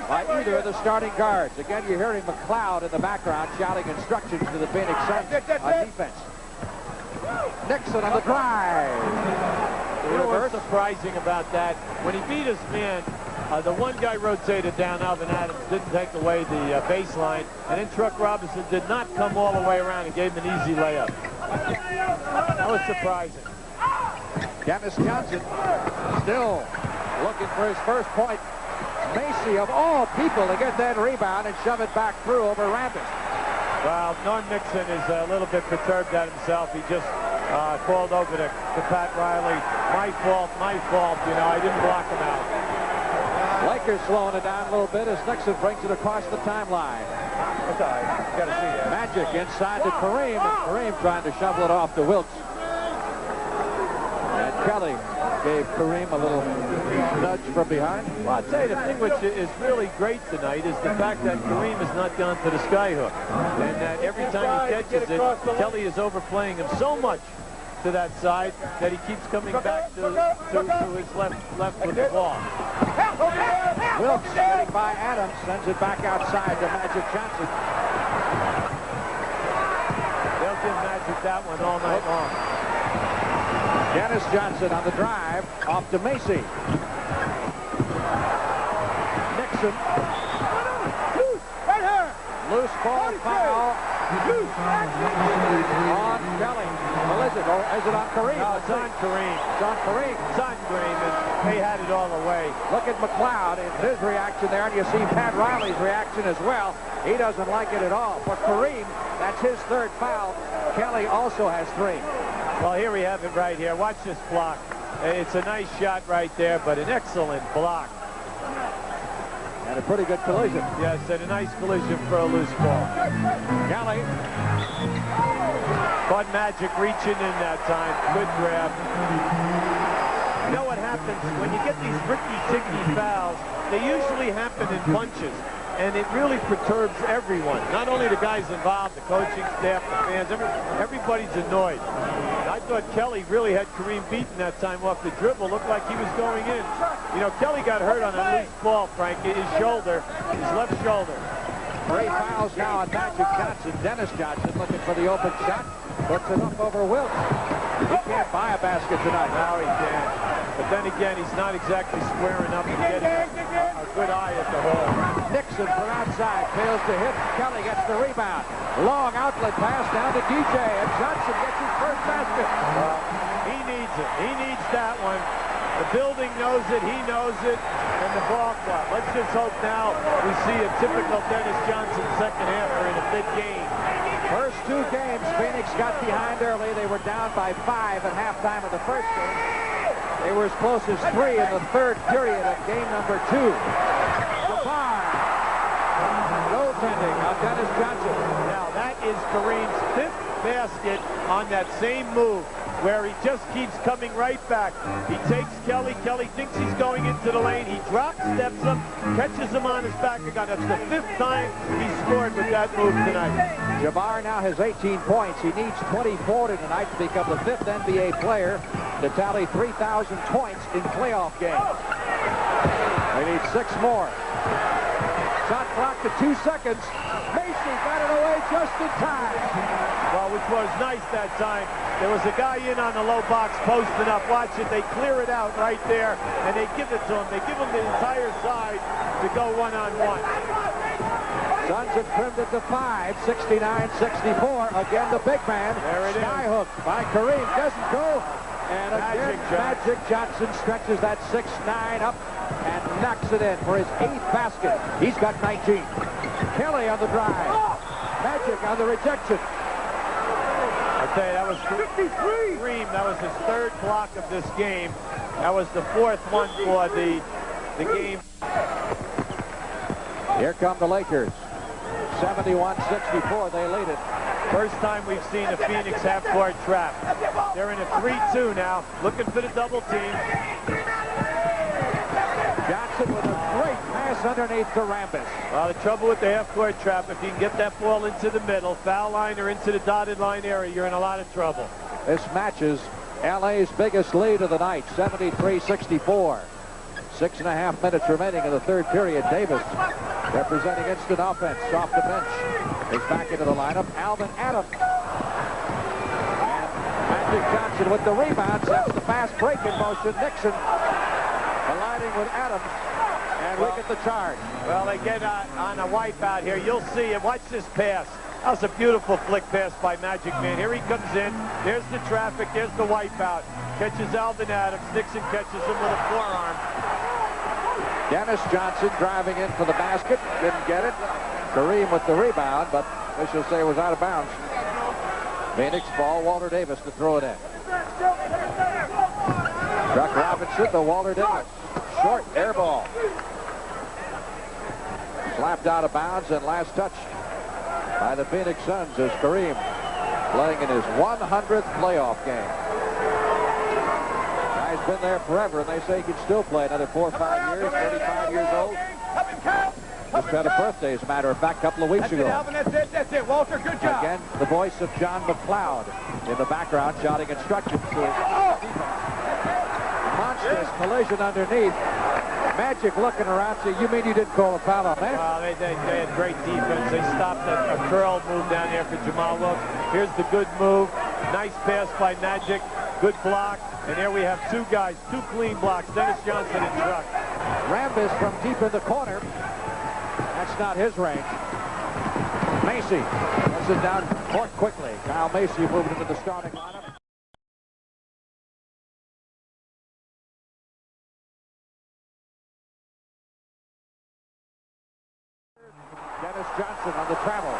by either of the starting guards. Again, you're hearing McLeod in the background shouting instructions to the Phoenix Suns on defense. Nixon on the drive. You know what's surprising about that? When he beat his man, the one guy rotated down, Alvin Adams, didn't take away the baseline, and then Truck Robinson did not come all the way around and gave him an easy layup. That was surprising. Dennis Johnson still looking for his first point. Macy, of all people, to get that rebound and shove it back through over Rambis. Well, Norm Nixon is a little bit perturbed at himself. He just called over to Pat Riley. My fault, you know, I didn't block him out. Lakers slowing it down a little bit as Nixon brings it across the timeline. That's all right. You got to see that. Magic inside to Kareem, and Kareem trying to shovel it off to Wilkes. And Kelly gave Kareem a little nudge from behind. Well, I'll tell you, the thing which is really great tonight is the fact that Kareem has not gone to the skyhook. And that every time he catches it, Kelly is overplaying him so much to that side that he keeps coming back to his left with the ball. Wilkes getting by Adams, sends it back outside to Magic Johnson. They'll give Magic that one all night long. Dennis Johnson on the drive, off to Macy. Nixon. Right here. Loose ball foul on Kelly. Well, is it on Kareem? No, it's on Kareem. It's on Kareem. It's on Kareem, and they had it all the way. Look at McLeod and his reaction there, and you see Pat Riley's reaction as well. He doesn't like it at all. But Kareem, that's his third foul. Kelly also has 3. Well, here we have it right here. Watch this block. It's a nice shot right there, but an excellent block. And a pretty good collision. Yes, and a nice collision for a loose ball. Kelly. Bud Magic reaching in that time. Good grab. You know what happens when you get these ricky-ticky fouls? They usually happen in bunches. And it really perturbs everyone. Not only the guys involved, the coaching staff, the fans, everybody's annoyed. And I thought Kelly really had Kareem beaten that time off the dribble. Looked like he was going in. You know, Kelly got hurt on a loose ball, Frank. His shoulder, his left shoulder. 3 fouls now on Magic Johnson. Dennis Johnson looking for the open shot. Puts it up over Wilkes. He can't buy a basket tonight. Now he can. But then again, he's not exactly squaring up and getting a good eye at the hole. Nixon from outside fails to hit. Kelly gets the rebound. Long outlet pass down to DJ, and Johnson gets his first basket. Well, he needs it. He needs that one. The building knows it. He knows it. And the ball club. Let's just hope now we see a typical Dennis Johnson second half in a big game. First 2 games, Phoenix got behind early. They were down by 5 at halftime of the first game. They were as close as 3 in the third period of game number 2. Jabbar. Goaltending of Dennis Johnson. Now that is Kareem's 5th basket on that same move, where he just keeps coming right back. He takes Kelly. Kelly thinks he's going into the lane. He drops, steps him, catches him on his back again. That's the 5th time he scored with that move tonight. Jabbar now has 18 points. He needs 24 tonight to become the 5th NBA player to tally 3,000 points in playoff games. They need 6 more. Shot clock to 2 seconds. Macy got it away just in time. Well, which was nice that time. There was a guy in on the low box posting up. Watch it. They clear it out right there, and they give it to him. They give him the entire side to go one-on-one. Suns have trimmed it to 5, 69-64. Again, the big man. There it is. Skyhook by Kareem. Doesn't go. And again, Magic Johnson stretches that 6'9" up and knocks it in for his 8th basket. He's got 19. Kelly on the drive. Magic on the rejection. I tell you, that was Kareem. That was his 3rd block of this game. That was the 4th one for the game. Here come the Lakers. 71-64. They lead it. First time we've seen a Phoenix half-court trap. They're in a 3-2 now, looking for the double team. Johnson with a great pass underneath to Rambis. Well, the trouble with the half-court trap, if you can get that ball into the middle, foul line or into the dotted line area, you're in a lot of trouble. This matches LA's biggest lead of the night, 73-64. 6.5 minutes remaining in the third period. Davis, representing instant offense, off the bench, is back into the lineup. Alvin Adams. And Magic Johnson with the rebound, sets the fast break in motion. Nixon colliding with Adams, and we get the charge. Well, they get on a wipeout here. You'll see it. Watch this pass. That was a beautiful flick pass by Magic Man. Here he comes in. There's the traffic. There's the wipeout. Catches Alvin Adams. Nixon catches him with a forearm. Dennis Johnson driving in for the basket. Didn't get it. Kareem with the rebound, but officials say it was out of bounds. Phoenix ball. Walter Davis to throw it in. Chuck Robinson to Walter Davis. Short air ball. Slapped out of bounds, and last touch by the Phoenix Suns is Kareem, playing in his 100th playoff game. Guy's been there forever, and they say he can still play another 4 or 5 years, 35 years old. Just had a birthday, as a matter of fact, a couple of weeks ago. That's it, Walter, good job. Again, the voice of John McLeod in the background shouting instructions to his monstrous collision underneath. Magic looking around, saying, you mean you didn't call a foul on that? Well, they had great defense. They stopped a curl move down there for Jamal Wilkes. Here's the good move. Nice pass by Magic. Good block. And there we have two guys, two clean blocks, Dennis Johnson and Chuck. Rambis from deep in the corner. That's not his range. Macy gets it down court quickly. Kyle Macy moving into the starting lineup. Dennis Johnson on the travel.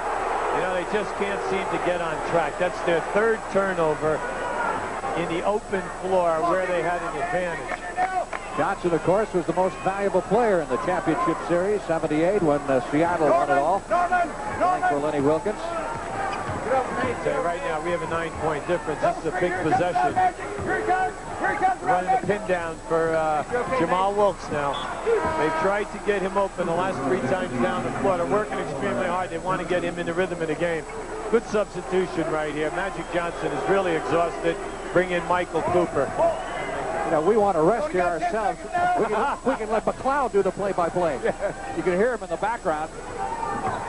You know, they just can't seem to get on track. That's their third turnover in the open floor where they had an advantage. Johnson, of course, was the most valuable player in the championship series, 78, when Seattle won it all. Thanks for Lenny Wilkins. Right now, we have a 9-point difference. This is a big possession. Running a pin down for Jamal Wilkes now. They've tried to get him open the last 3 times down the floor. They're working extremely hard. They want to get him in the rhythm of the game. Good substitution right here. Magic Johnson is really exhausted. Bring in Michael Cooper. You know, we want to rest here ourselves. We can let McLeod do the play-by-play. You can hear him in the background.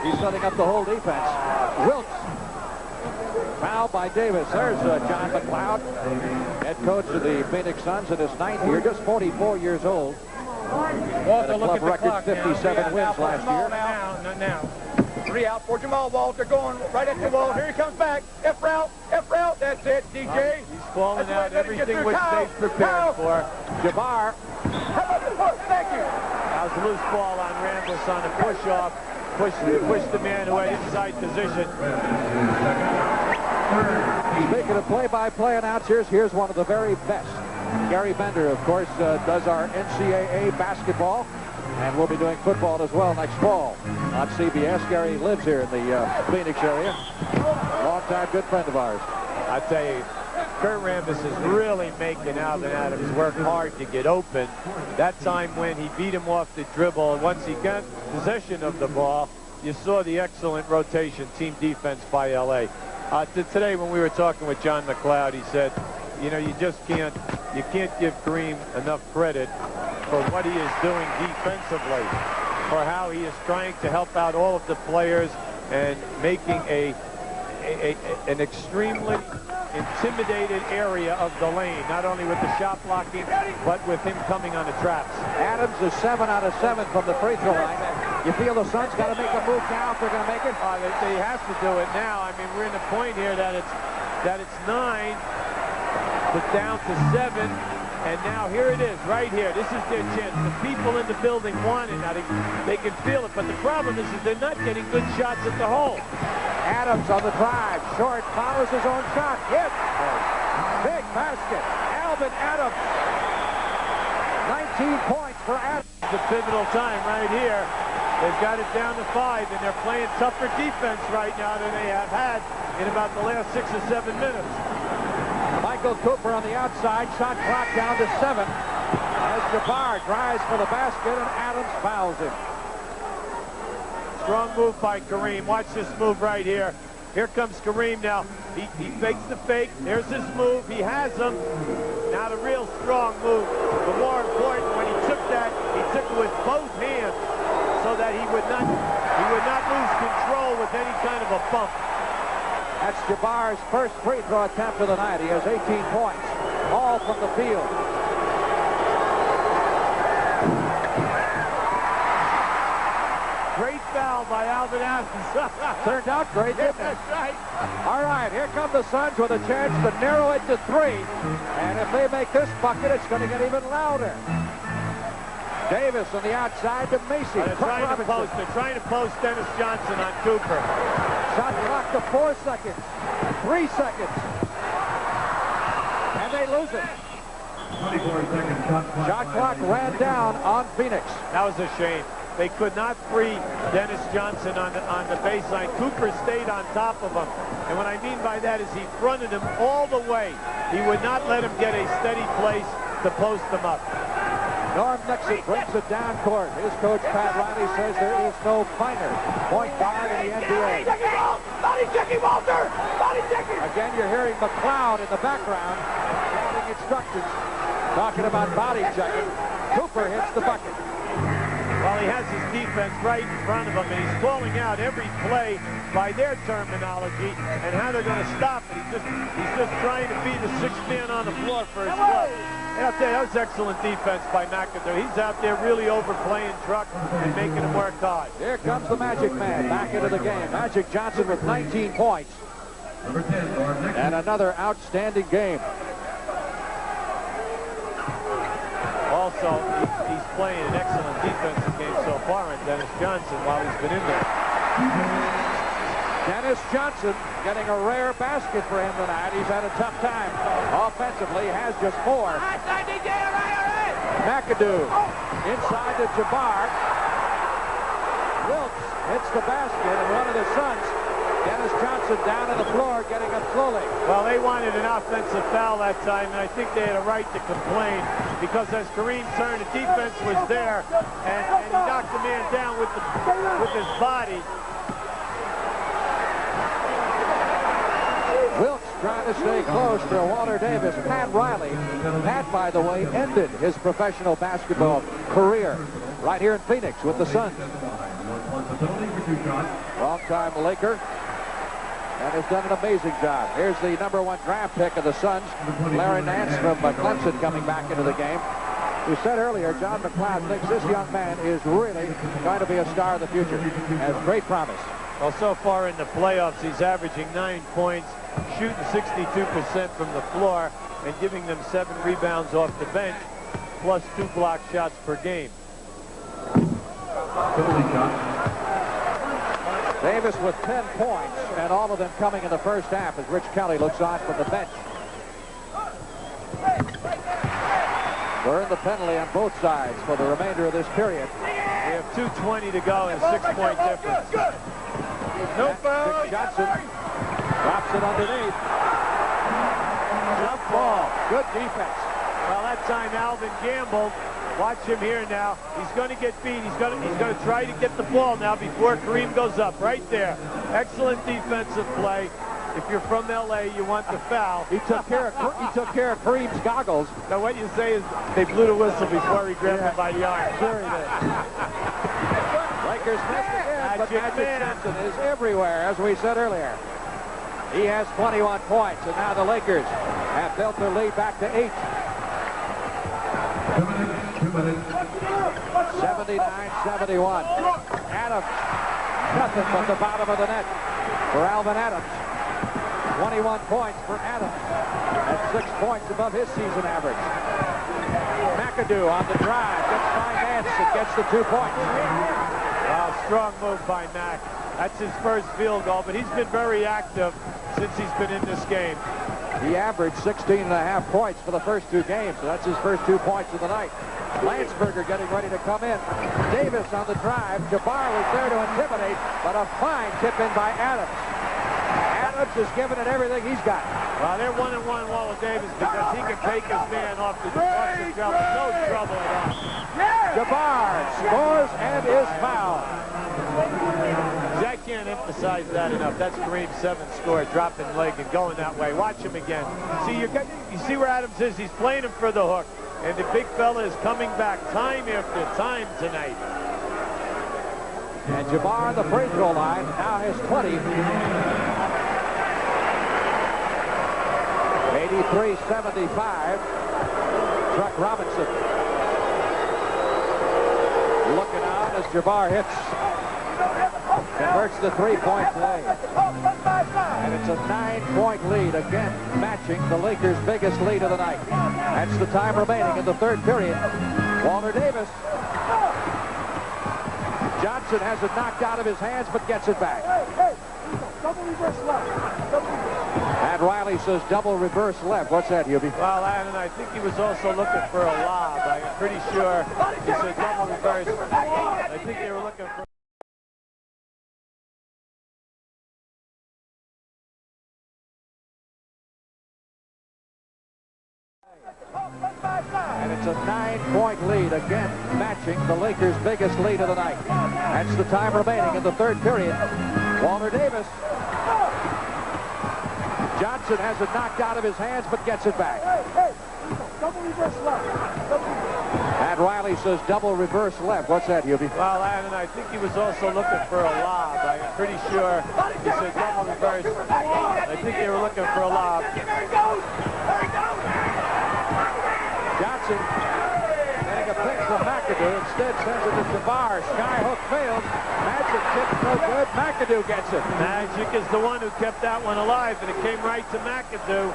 He's setting up the whole defense. Wilkes. Foul by Davis. There's John McLeod, head coach of the Phoenix Suns in his 9th year, just 44 years old. Had a club record 57 wins last year. Now. 3 out for Jamal Walter, going right at the wall. Here he comes back. F route. That's it, DJ. He's falling out everything which they've prepared for. Jabbar. Thank you. That was a loose ball on Rambis on a push-off. Push the man away inside position. Speaking of play-by-play announcers, here's one of the very best. Gary Bender, of course, does our NCAA basketball, and we'll be doing football as well next fall on CBS. Gary lives here in the Phoenix area. Long-time good friend of ours. I tell you, Kurt Rambis is really making Alvin Adams work hard to get open. That time when he beat him off the dribble, once he got possession of the ball, you saw the excellent rotation, team defense by L.A. Today when we were talking with John McLeod, he said, you know, you can't give Kareem enough credit for what he is doing defensively, for how he is trying to help out all of the players and making an extremely intimidated area of the lane, not only with the shot blocking, but with him coming on the traps. Adams is 7 out of 7 from the free throw line. You feel the Suns got to make a move now if they're going to make it? They have to do it now. I mean, we're in a point here that it's 9, but down to 7. And now here it is, right here. This is their chance. The people in the building want it. Now they can feel it, but the problem is they're not getting good shots at the hole. Adams on the drive. Short, follows his own shot. Hit. Big basket. Alvin Adams. 19 points for Adams. The pivotal time right here. They've got it down to 5, and they're playing tougher defense right now than they have had in about the last 6 or 7 minutes. Michael Cooper on the outside, shot clock down to 7. As Jabbar drives for the basket, and Adams fouls him. Strong move by Kareem. Watch this move right here. Here comes Kareem now. He fakes the fake. There's his move. He has him. Now the real strong move. But more important, when he took that, he took it with both hands so that he would not lose control with any kind of a bump. That's Jabbar's first free throw attempt of the night. He has 18 points, all from the field. Great foul by Alvin Adams. Turned out great, didn't it? That's right. All right, here come the Suns with a chance to narrow it to 3. And if they make this bucket, it's going to get even louder. Davis on the outside to Macy. They're trying to post Dennis Johnson on Cooper. Shot clock to 4 seconds. 3 seconds. And they lose it. 24 seconds. Shot clock ran down on Phoenix. That was a shame. They could not free Dennis Johnson on the baseline. Cooper stayed on top of him. And what I mean by that is he fronted him all the way. He would not let him get a steady place to post him up. Norm Nixon brings it down court. His coach, Pat Riley, says there is no finer point guard in the NBA. Body checking, Walter! Body checking! Again, you're hearing McLeod in the background shouting instructions, talking about body checking. Cooper hits the bucket. Well, he has his defense right in front of him, and he's calling out every play by their terminology and how they're going to stop it. He's just trying to be the 6th man on the floor for his club. And I'll tell you, that was excellent defense by McAdoo. He's out there really overplaying Druck and making him work hard. Here comes the Magic Man back into the game. Magic Johnson with 19 points. Number 10, Norm Nixon. And another outstanding game. Also, he's playing an excellent defensive game so far on Dennis Johnson while he's been in there. Dennis Johnson getting a rare basket for him tonight. He's had a tough time. Offensively, has just 4. McAdoo inside to Jabbar. Wilkes hits the basket, and one of the Suns, Dennis Johnson, down on the floor, getting up slowly. Well, they wanted an offensive foul that time, and I think they had a right to complain because as Kareem turned, the defense was there, and he knocked the man down with his body. Wilkes trying to stay close to Walter Davis. Pat Riley. Pat, by the way, ended his professional basketball career right here in Phoenix with the Suns. Long-time Laker. And has done an amazing job. Here's the #1 draft pick of the Suns, Larry Nance from Clemson, coming back into the game. We said earlier, John McLeod thinks this young man is really going to be a star of the future. Has great promise. Well, so far in the playoffs, he's averaging 9 points, shooting 62% from the floor, and giving them 7 rebounds off the bench, plus 2 block shots per game. Davis with 10 points, and all of them coming in the first half as Rich Kelly looks on from the bench. We're in the penalty on both sides for the remainder of this period. We have 2:20 to go and a 6-point difference. No foul. Johnson drops it underneath. Jump ball. Good defense. Well, that time Alvin gambled. Watch him here now. He's going to get beat. He's going to try to get the ball now before Kareem goes up. Right there. Excellent defensive play. If you're from L.A., you want the foul. He took care of Kareem's goggles. Now, what you say is they blew the whistle before he grabbed him by the arm. Sure he did. Lakers missed again, but Magic Johnson is everywhere, as we said earlier. He has 21 points, and now the Lakers have built their lead back to 8. 2 minutes. 79-71. Adams, nothing but the bottom of the net for Alvin Adams. 21 points for Adams, and 6 points above his season average. McAdoo on the drive, gets by Nance and gets the 2 points. Wow, strong move by Mac. That's his first field goal, but he's been very active since he's been in this game. He averaged 16.5 points for the first 2 games, so that's his first 2 points of the night. Landsberger getting ready to come in. Davis on the drive. Jabbar was there to intimidate, but a fine tip in by Adams. Adams is giving it everything he's got. Well, they're 1-1 Waller Davis because he can take his man off the trouble. No trouble at all. Jabbar scores and is fouled. I can't emphasize that enough. That's Kareem's 7th score, dropping leg and going that way. Watch him again. See, you see where Adams is? He's playing him for the hook. And the big fella is coming back time after time tonight. And Jabbar on the free throw line now has 20. 83-75. Truck Robinson looking on as Jabbar hits. Converts the three-point play. And it's a 9-point lead, again matching the Lakers' biggest lead of the night. That's the time remaining in the third period. Walter Davis. Johnson has it knocked out of his hands, but gets it back. Double reverse left. And Riley says double reverse left. What's that, Hubie? Well, and I think he was also looking for a lob. I'm pretty sure he said double reverse. I think they were looking for... And it's a 9-point lead, again matching the Lakers' biggest lead of the night. That's the time remaining in the third period. Walter Davis. Johnson has it knocked out of his hands, but gets it back. Double reverse left. And Riley says double reverse left. What's that, Hubie? Well, and I think he was also looking for a lob. I'm pretty sure he said double reverse. I think they were looking for a lob. Johnson getting a pick from McAdoo. Instead sends it to Jabbar. Skyhook fails. Magic tips no good. McAdoo gets it. Magic is the one who kept that one alive, and it came right to McAdoo.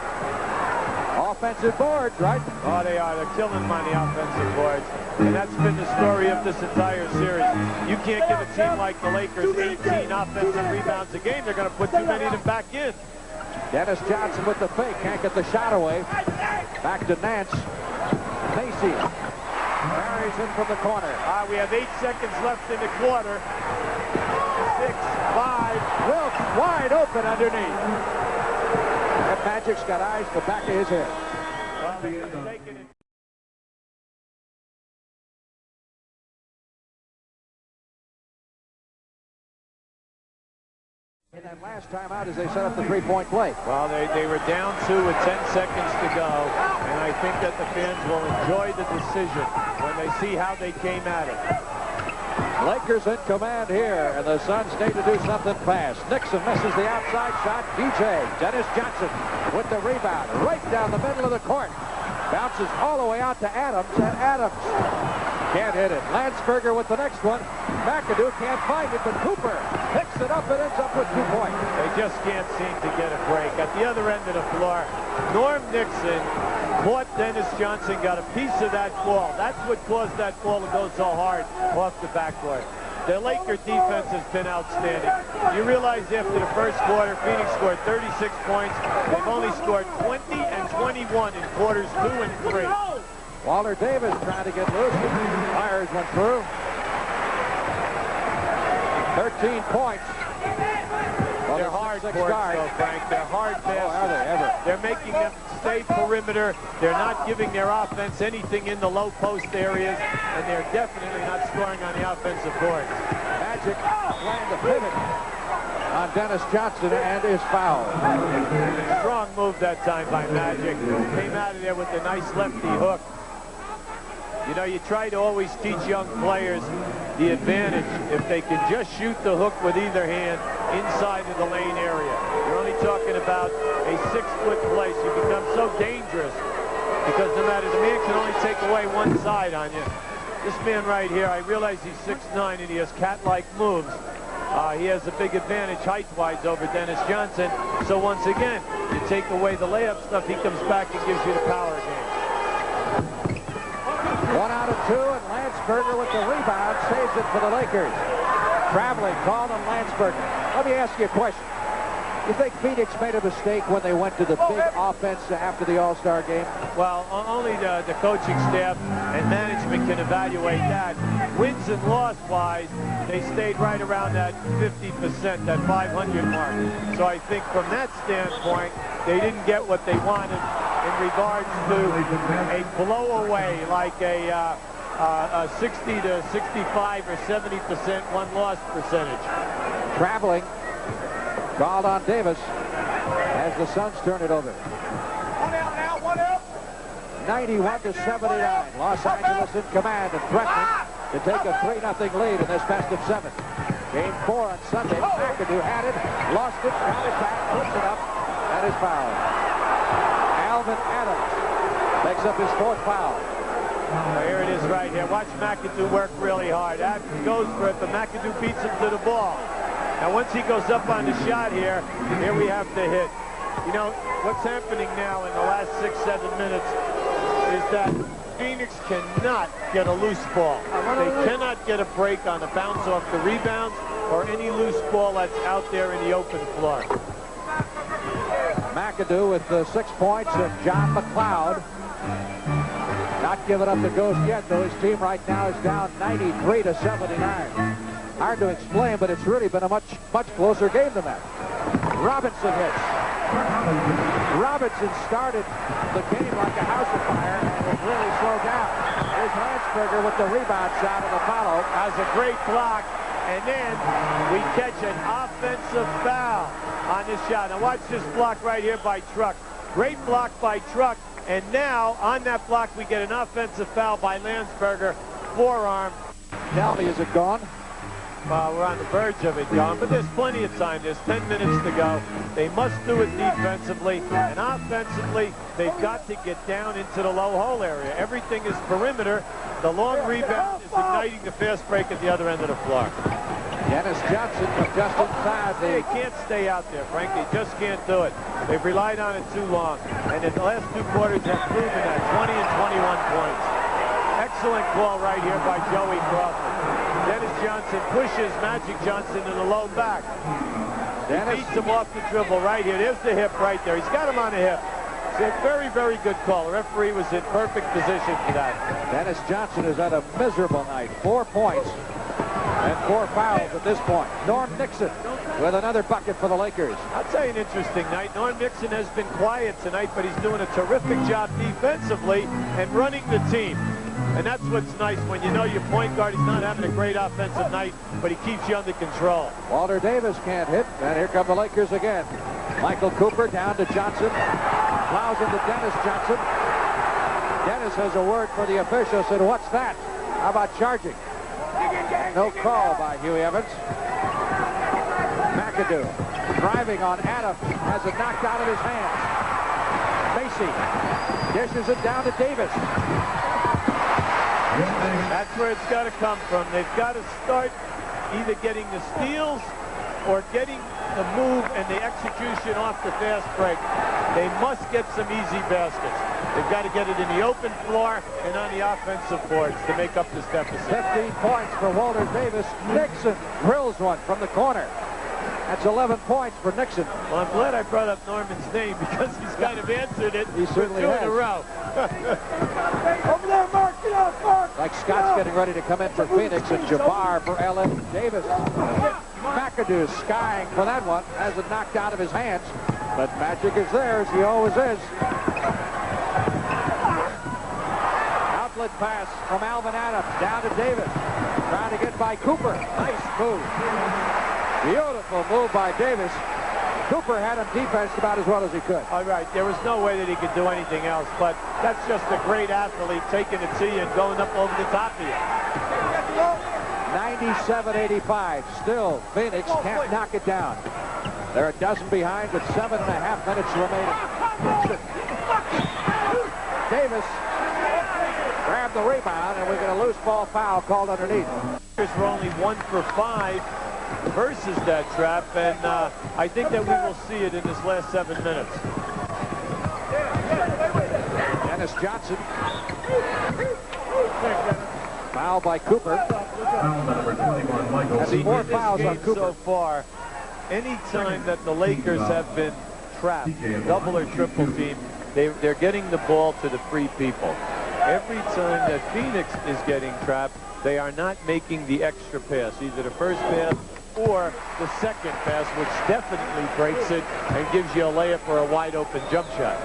Offensive boards, right? Oh, they are. They're killing them on the offensive boards. And that's been the story of this entire series. You can't give a team like the Lakers 18 offensive rebounds a game. They're going to put too many of them back in. Dennis Johnson with the fake. Can't get the shot away. Back to Nance. Macy carries in from the corner. We have 8 seconds left in the quarter. 6, 5. Wilkes wide open underneath. That Magic's got eyes in the back of his head. Well, they're going to take it in. And then last time out as they set up the three-point play. Well, they were down 2 with 10 seconds to go, and I think that the fans will enjoy the decision when they see how they came at it. Lakers in command here, and the Suns need to do something fast. Nixon misses the outside shot. DJ Dennis Johnson with the rebound right down the middle of the court. Bounces all the way out to Adams, and Adams can't hit it. Landsberger with the next one. McAdoo can't find it, but Cooper picks it up and ends up with 2 points. They just can't seem to get a break. At the other end of the floor, Norm Nixon caught Dennis Johnson, got a piece of that ball. That's what caused that ball to go so hard off the backboard. The Laker defense has been outstanding. You realize after the first quarter, Phoenix scored 36 points. They've only scored 20 and 21 in quarters 2 and 3. Walter Davis trying to get loose. Fires went through. 13 points. Well, They're hard boards, though, Frank. They're hard passes. Oh, are they ever? They're making them stay perimeter. They're not giving their offense anything in the low post areas, and they're definitely not scoring on the offensive boards. Magic playing the pivot on Dennis Johnson and is fouled. Strong move that time by Magic. Came out of there with a nice lefty hook. You know, you try to always teach young players the advantage if they can just shoot the hook with either hand inside of the lane area. You're only talking about a 6-foot place. You become so dangerous because no matter, the man can only take away one side on you. This man right here, I realize he's 6'9" and he has cat-like moves. He has a big advantage height-wise over Dennis Johnson. So once again, you take away the layup stuff, he comes back and gives you the power game. 1 out of 2, and Landsberger with the rebound saves it for the Lakers. Traveling, called on Landsberger. Let me ask you a question. You think Phoenix made a mistake when they went to the big offense after the All-Star game? Well, only the coaching staff and management can evaluate that. Wins and loss-wise, they stayed right around that 50%, that 500 mark. So I think from that standpoint, they didn't get what they wanted in regards to a blowaway, like a 60 to 65 or 70% one-loss percentage. Traveling. Called on Davis as the Suns turn it over. 1 out now, 1 out. 91 to 79. Los Angeles in command and threatening to take a 3-0 lead in this best of 7. Game 4 on Sunday. McAdoo had it, lost it, got it back, puts it up, and is fouled. Alvin Adams picks up his 4th foul. Well, here it is right here. Watch McAdoo work really hard. Adams goes for it, but McAdoo beats him to the ball. Now, once he goes up on the shot here we have the hit. You know, what's happening now in the last 6-7 minutes is that Phoenix cannot get a loose ball. They cannot get a break on the bounce off the rebounds or any loose ball that's out there in the open floor. McAdoo with 6 points and John McLeod not giving up the ghost yet, though his team right now is down 93 to 79. Hard to explain, but it's really been a much closer game than that. Robinson hits. Robinson started the game like a house of fire and was really slowed down. Here's Landsberger with the rebound shot and the follow. That was a great block, and then we catch an offensive foul on this shot. Now watch this block right here by Truck. Great block by Truck, and now on that block we get an offensive foul by Landsberger. Forearm. Tell me, is it gone? We're on the verge of it, John, but there's plenty of time. There's 10 minutes to go. They must do it defensively, and offensively, they've got to get down into the low hole area. Everything is perimeter. The long rebound is igniting the fast break at the other end of the floor. Dennis Johnson from just inside. They can't stay out there, Frank. They just can't do it. They've relied on it too long, and in the last 2 quarters have proven that 20 and 21 points. Excellent call right here by Joey Crawford. Dennis Johnson pushes Magic Johnson in the low back. Dennis beats him off the dribble right here. There's the hip right there. He's got him on the hip. It's a very, very good call. The referee was in perfect position for that. Dennis Johnson has had a miserable night. 4 points and 4 fouls at this point. Norm Nixon with another bucket for the Lakers. I'll tell you an interesting night. Norm Nixon has been quiet tonight, but he's doing a terrific job defensively and running the team. And that's what's nice when you know your point guard is not having a great offensive night, but he keeps you under control. Walter Davis can't hit, and here come the Lakers again. Michael Cooper down to Johnson. Plows into Dennis Johnson. Dennis has a word for the official, said, "What's that? How about charging?" No call by Huey Evans. McAdoo driving on Adams, has it knocked out of his hands. Macy dishes it down to Davis. That's where it's got to come from. They've got to start either getting the steals or getting the move and the execution off the fast break. They must get some easy baskets. They've got to get it in the open floor and on the offensive boards to make up this deficit. 15 points for Walter Davis. Nixon drills one from the corner. That's 11 points for Nixon. Well, I'm glad I brought up Norman's name because he's kind of answered it. He certainly for 2 has. in a row. Over there, Mark. Get out, Mark. Like Scott's getting ready to come in for Phoenix and Jabbar for Ellen Davis. McAdoo skying for that one. Has it knocked out of his hands. But Magic is there, as he always is. Outlet pass from Alvin Adams down to Davis. Trying to get by Cooper. Nice move. Beautiful move by Davis. Cooper had him defensed about as well as he could. All right, there was no way that he could do anything else, but that's just a great athlete taking it to you and going up over the top of you. 97-85. Still, Phoenix can't knock it down. They're a dozen behind with 7.5 minutes remaining. Davis grabbed the rebound, and we get a loose ball foul called underneath. We're only 1 for 5 versus that trap, and I think that we will see it in this last 7 minutes. Dennis Johnson. Foul by Cooper. Foul number 21, Michael. That's 4 fouls on Cooper. So far, any time that the Lakers have been trapped, double or triple team, they're getting the ball to the free people. Every time that Phoenix is getting trapped, they are not making the extra pass, either the first pass or the second pass, which definitely breaks it and gives you a layup or a wide open jump shot.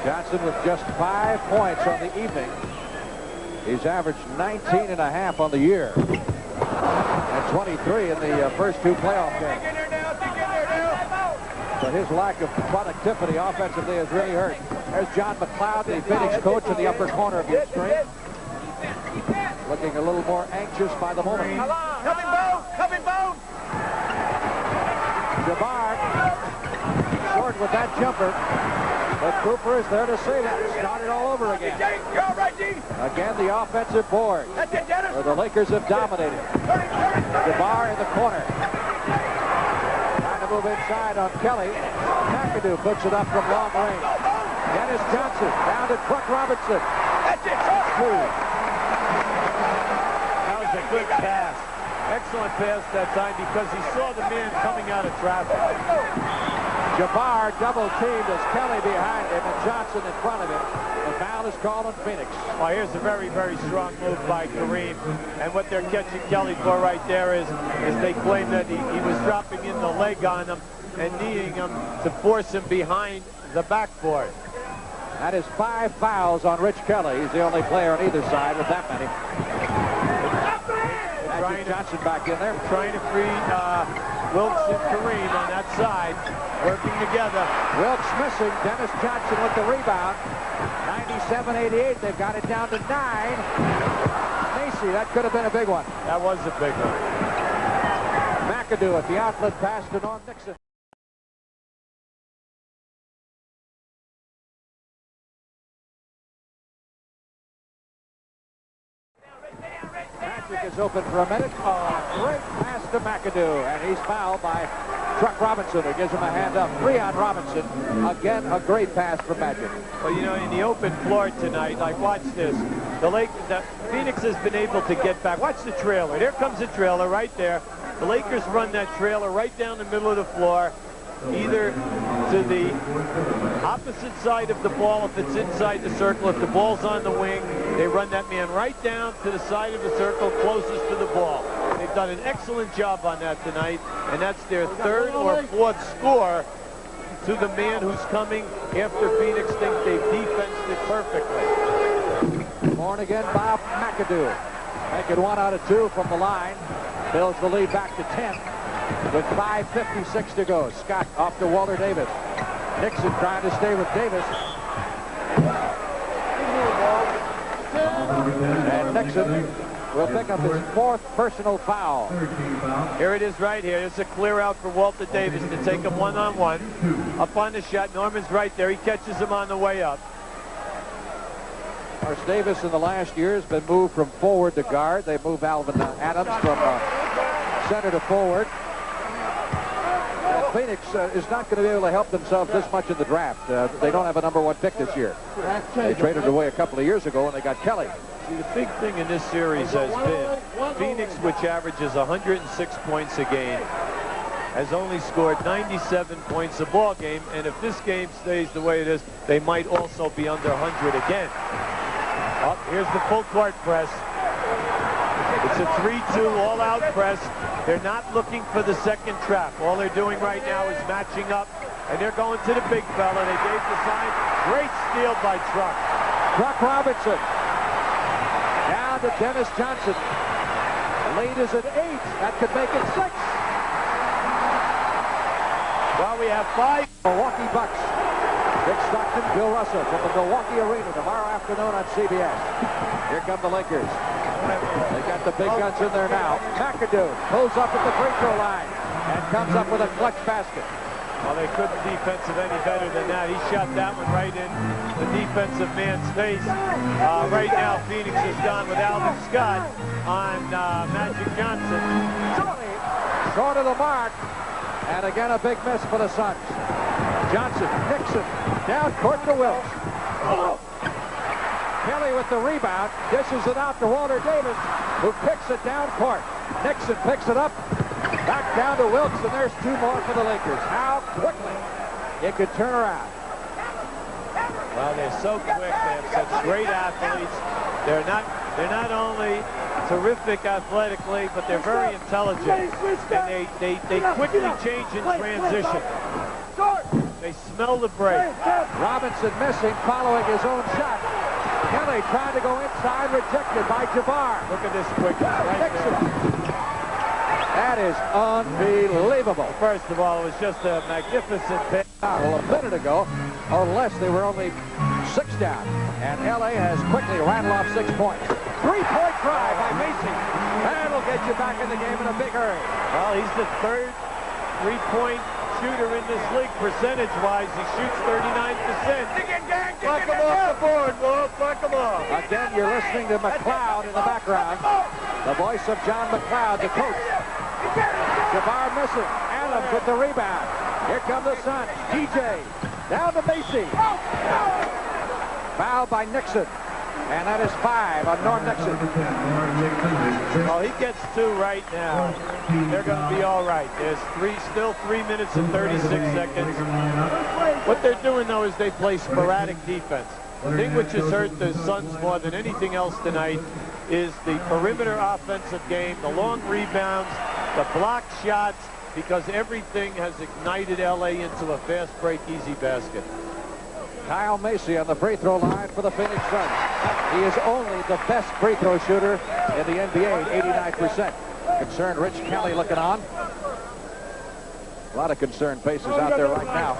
Johnson with just 5 points on the evening. He's averaged 19.5 on the year. And 23 in the first 2 playoff games. So his lack of productivity offensively has really hurt. There's John McLeod, the Phoenix coach, in the upper corner of your screen. Looking a little more anxious by the moment. Coming Bone! Coming Bone! Jabbar short with that jumper. But Cooper is there to save it. Start it all over again. You're all right, D. Again, the offensive board. That's it, Dennis. Where the Lakers have dominated. Jabbar in the corner. Trying to move inside on Kelly. McAdoo puts it up from long range. Dennis Johnson down to Truck Robinson. That's it, That was a good pass. Excellent pass that time because he saw the man coming out of traffic. Jabbar double teamed as Kelly behind him and Johnson in front of him. The foul is called on Phoenix. Well, here's a very, very strong move by Kareem. And what they're catching Kelly for right there is they claim that he was dropping in the leg on him and kneeing him to force him behind the backboard. That is 5 fouls on Rich Kelly. He's the only player on either side with that many. Magic Johnson back in there. Trying to free Wilkes and Kareem on that side, working together. Wilkes missing. Dennis Johnson with the rebound. 97-88. They've got it down to 9. Macy, that could have been a big one. That was a big one. McAdoo at the outlet pass to Norm Nixon. Magic is open for a minute. Great pass to McAdoo, and he's fouled by Truck Robinson, who gives him a hand up. 3 on Robinson. Again, a great pass from Magic. Well, you know, in the open floor tonight, like, watch this. The Phoenix has been able to get back. Watch the trailer. There comes the trailer right there. The Lakers run that trailer right down the middle of the floor, either to the opposite side of the ball if it's inside the circle. If the ball's on the wing, they run that man right down to the side of the circle closest to the ball. They've done an excellent job on that tonight, and that's their 3rd or 4th score to the man who's coming after Phoenix thinks they've defensed it perfectly. Born again, Bob McAdoo. Making 1 out of 2 from the line. Builds the lead back to 10 with 5:56 to go. Scott off to Walter Davis. Nixon trying to stay with Davis. And Nixon will pick up his 4th personal foul. Here it is right here. It's a clear out for Walter Davis to take him one-on-one. Up on the shot. Norman's right there. He catches him on the way up. Of course, Davis in the last year has been moved from forward to guard. They moved Alvin Adams from center to forward. And Phoenix is not going to be able to help themselves this much in the draft. They don't have a #1 pick this year. They traded away a couple of years ago, and they got Kelly. See, the big thing in this series has been Phoenix, which averages 106 points a game, has only scored 97 points a ball game, and if this game stays the way it is, they might also be under 100 again. Oh, here's the full court press. It's a 3-2 all-out press. They're not looking for the second trap. All they're doing right now is matching up, and they're going to the big fella. They gave the sign. Great steal by Truck. Truck Robinson. Down to Dennis Johnson. Lead is at 8. That could make it 6. Well, we have 5. Milwaukee Bucks. Dick Stockton, Bill Russell from the Milwaukee Arena tomorrow afternoon on CBS. Here come the Lakers. They got the big guns in there now. McAdoo pulls up at the free throw line and comes up with a clutch basket. Well, they couldn't defensive any better than that. He shot that one right in the defensive man's face. Right now, Phoenix has gone with Alvin Scott on Magic Johnson. Short of the mark. And again, a big miss for the Suns. Johnson, Nixon, down court to Wilkes. Kelly with the rebound, dishes it out to Walter Davis, who picks it down court. Nixon picks it up, Back down to Wilkes, and there's 2 more for the Lakers. How quickly it could turn around. Well, they're so quick. They have such great athletes. They're not only terrific athletically, but they're very intelligent. And they quickly change in transition. They smell the break. Robinson missing, following his own shot. Kelly trying to go inside, rejected by Jabbar. Look at this quickness right there. That is unbelievable. First of all, it was just a magnificent pass. Well, a minute ago, or less, they were only 6 down. And L.A. has quickly rattled off 6 points. 3-point try by Macy. That'll get you back in the game in a big hurry. Well, he's the 3rd 3-point shooter in this league percentage-wise. He shoots 39%. Knock him off the board, Wolf. Knock him off. Again, you're listening to McLeod in the background. The voice of John McLeod, the coach. Jabbar missing. Adams with the rebound. Here come the Suns. DJ down to Macy. Foul by Nixon. And that is 5 on Norm Nixon. Well, he gets 2 right now. They're going to be all right. There's still 3 minutes and 36 seconds. What they're doing, though, is they play sporadic defense. The thing which has hurt the Suns more than anything else tonight is the perimeter offensive game, the long rebounds, the block shots, because everything has ignited L.A. into a fast break, easy basket. Kyle Macy on the free throw line for the Phoenix Suns. He is only the best free throw shooter in the NBA, 89%. Concerned Rich Kelly looking on. A lot of concerned faces out there right now.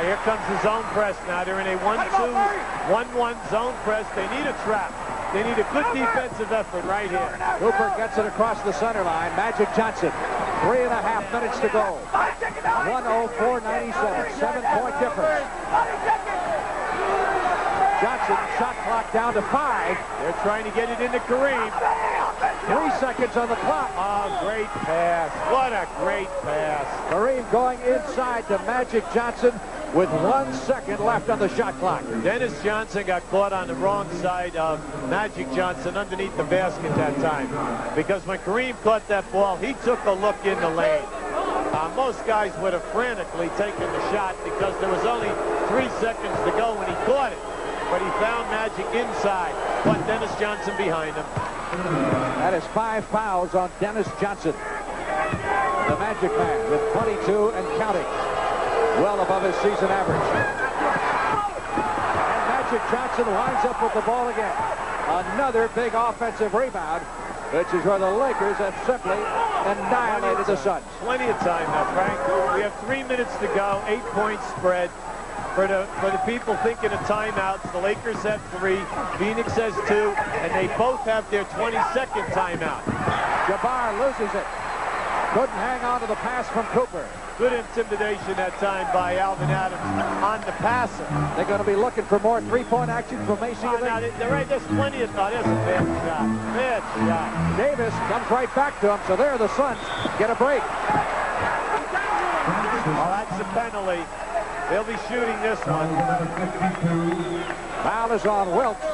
Here comes the zone press now. They're in a 1-2-1-1 zone press. They need a trap. They need a good defensive effort right here. Cooper gets it across the center line. Magic Johnson, 3.5 minutes to go. 104.97, 7-point difference. Johnson, shot clock down to 5. They're trying to get it into Kareem. 3 seconds on the clock. Oh, great pass. What a great pass. Kareem going inside to Magic Johnson with 1 second left on the shot clock. Dennis Johnson got caught on the wrong side of Magic Johnson underneath the basket that time. Because when Kareem caught that ball, he took a look in the lane. Most guys would have frantically taken the shot because there was only 3 seconds to go when he caught it. But he found Magic inside, but Dennis Johnson behind him. That is 5 fouls on Dennis Johnson. The Magic Man with 22 and counting. Well above his season average. And Magic Johnson winds up with the ball again. Another big offensive rebound, which is where the Lakers have simply annihilated the Suns. Plenty of time now, Frank. We have 3 minutes to go, 8-point spread. For the people thinking of timeouts, the Lakers have 3, Phoenix has 2, and they both have their 22nd timeout. Jabbar loses it. Couldn't hang on to the pass from Cooper. Good intimidation that time by Alvin Adams on the passer. They're going to be looking for more 3-point action from Macy. There's plenty of thought. There's a bad shot. Bad shot. Davis comes right back to him, so there the Suns get a break. Oh, that's a penalty. They'll be shooting this one. Foul is on Wilkes.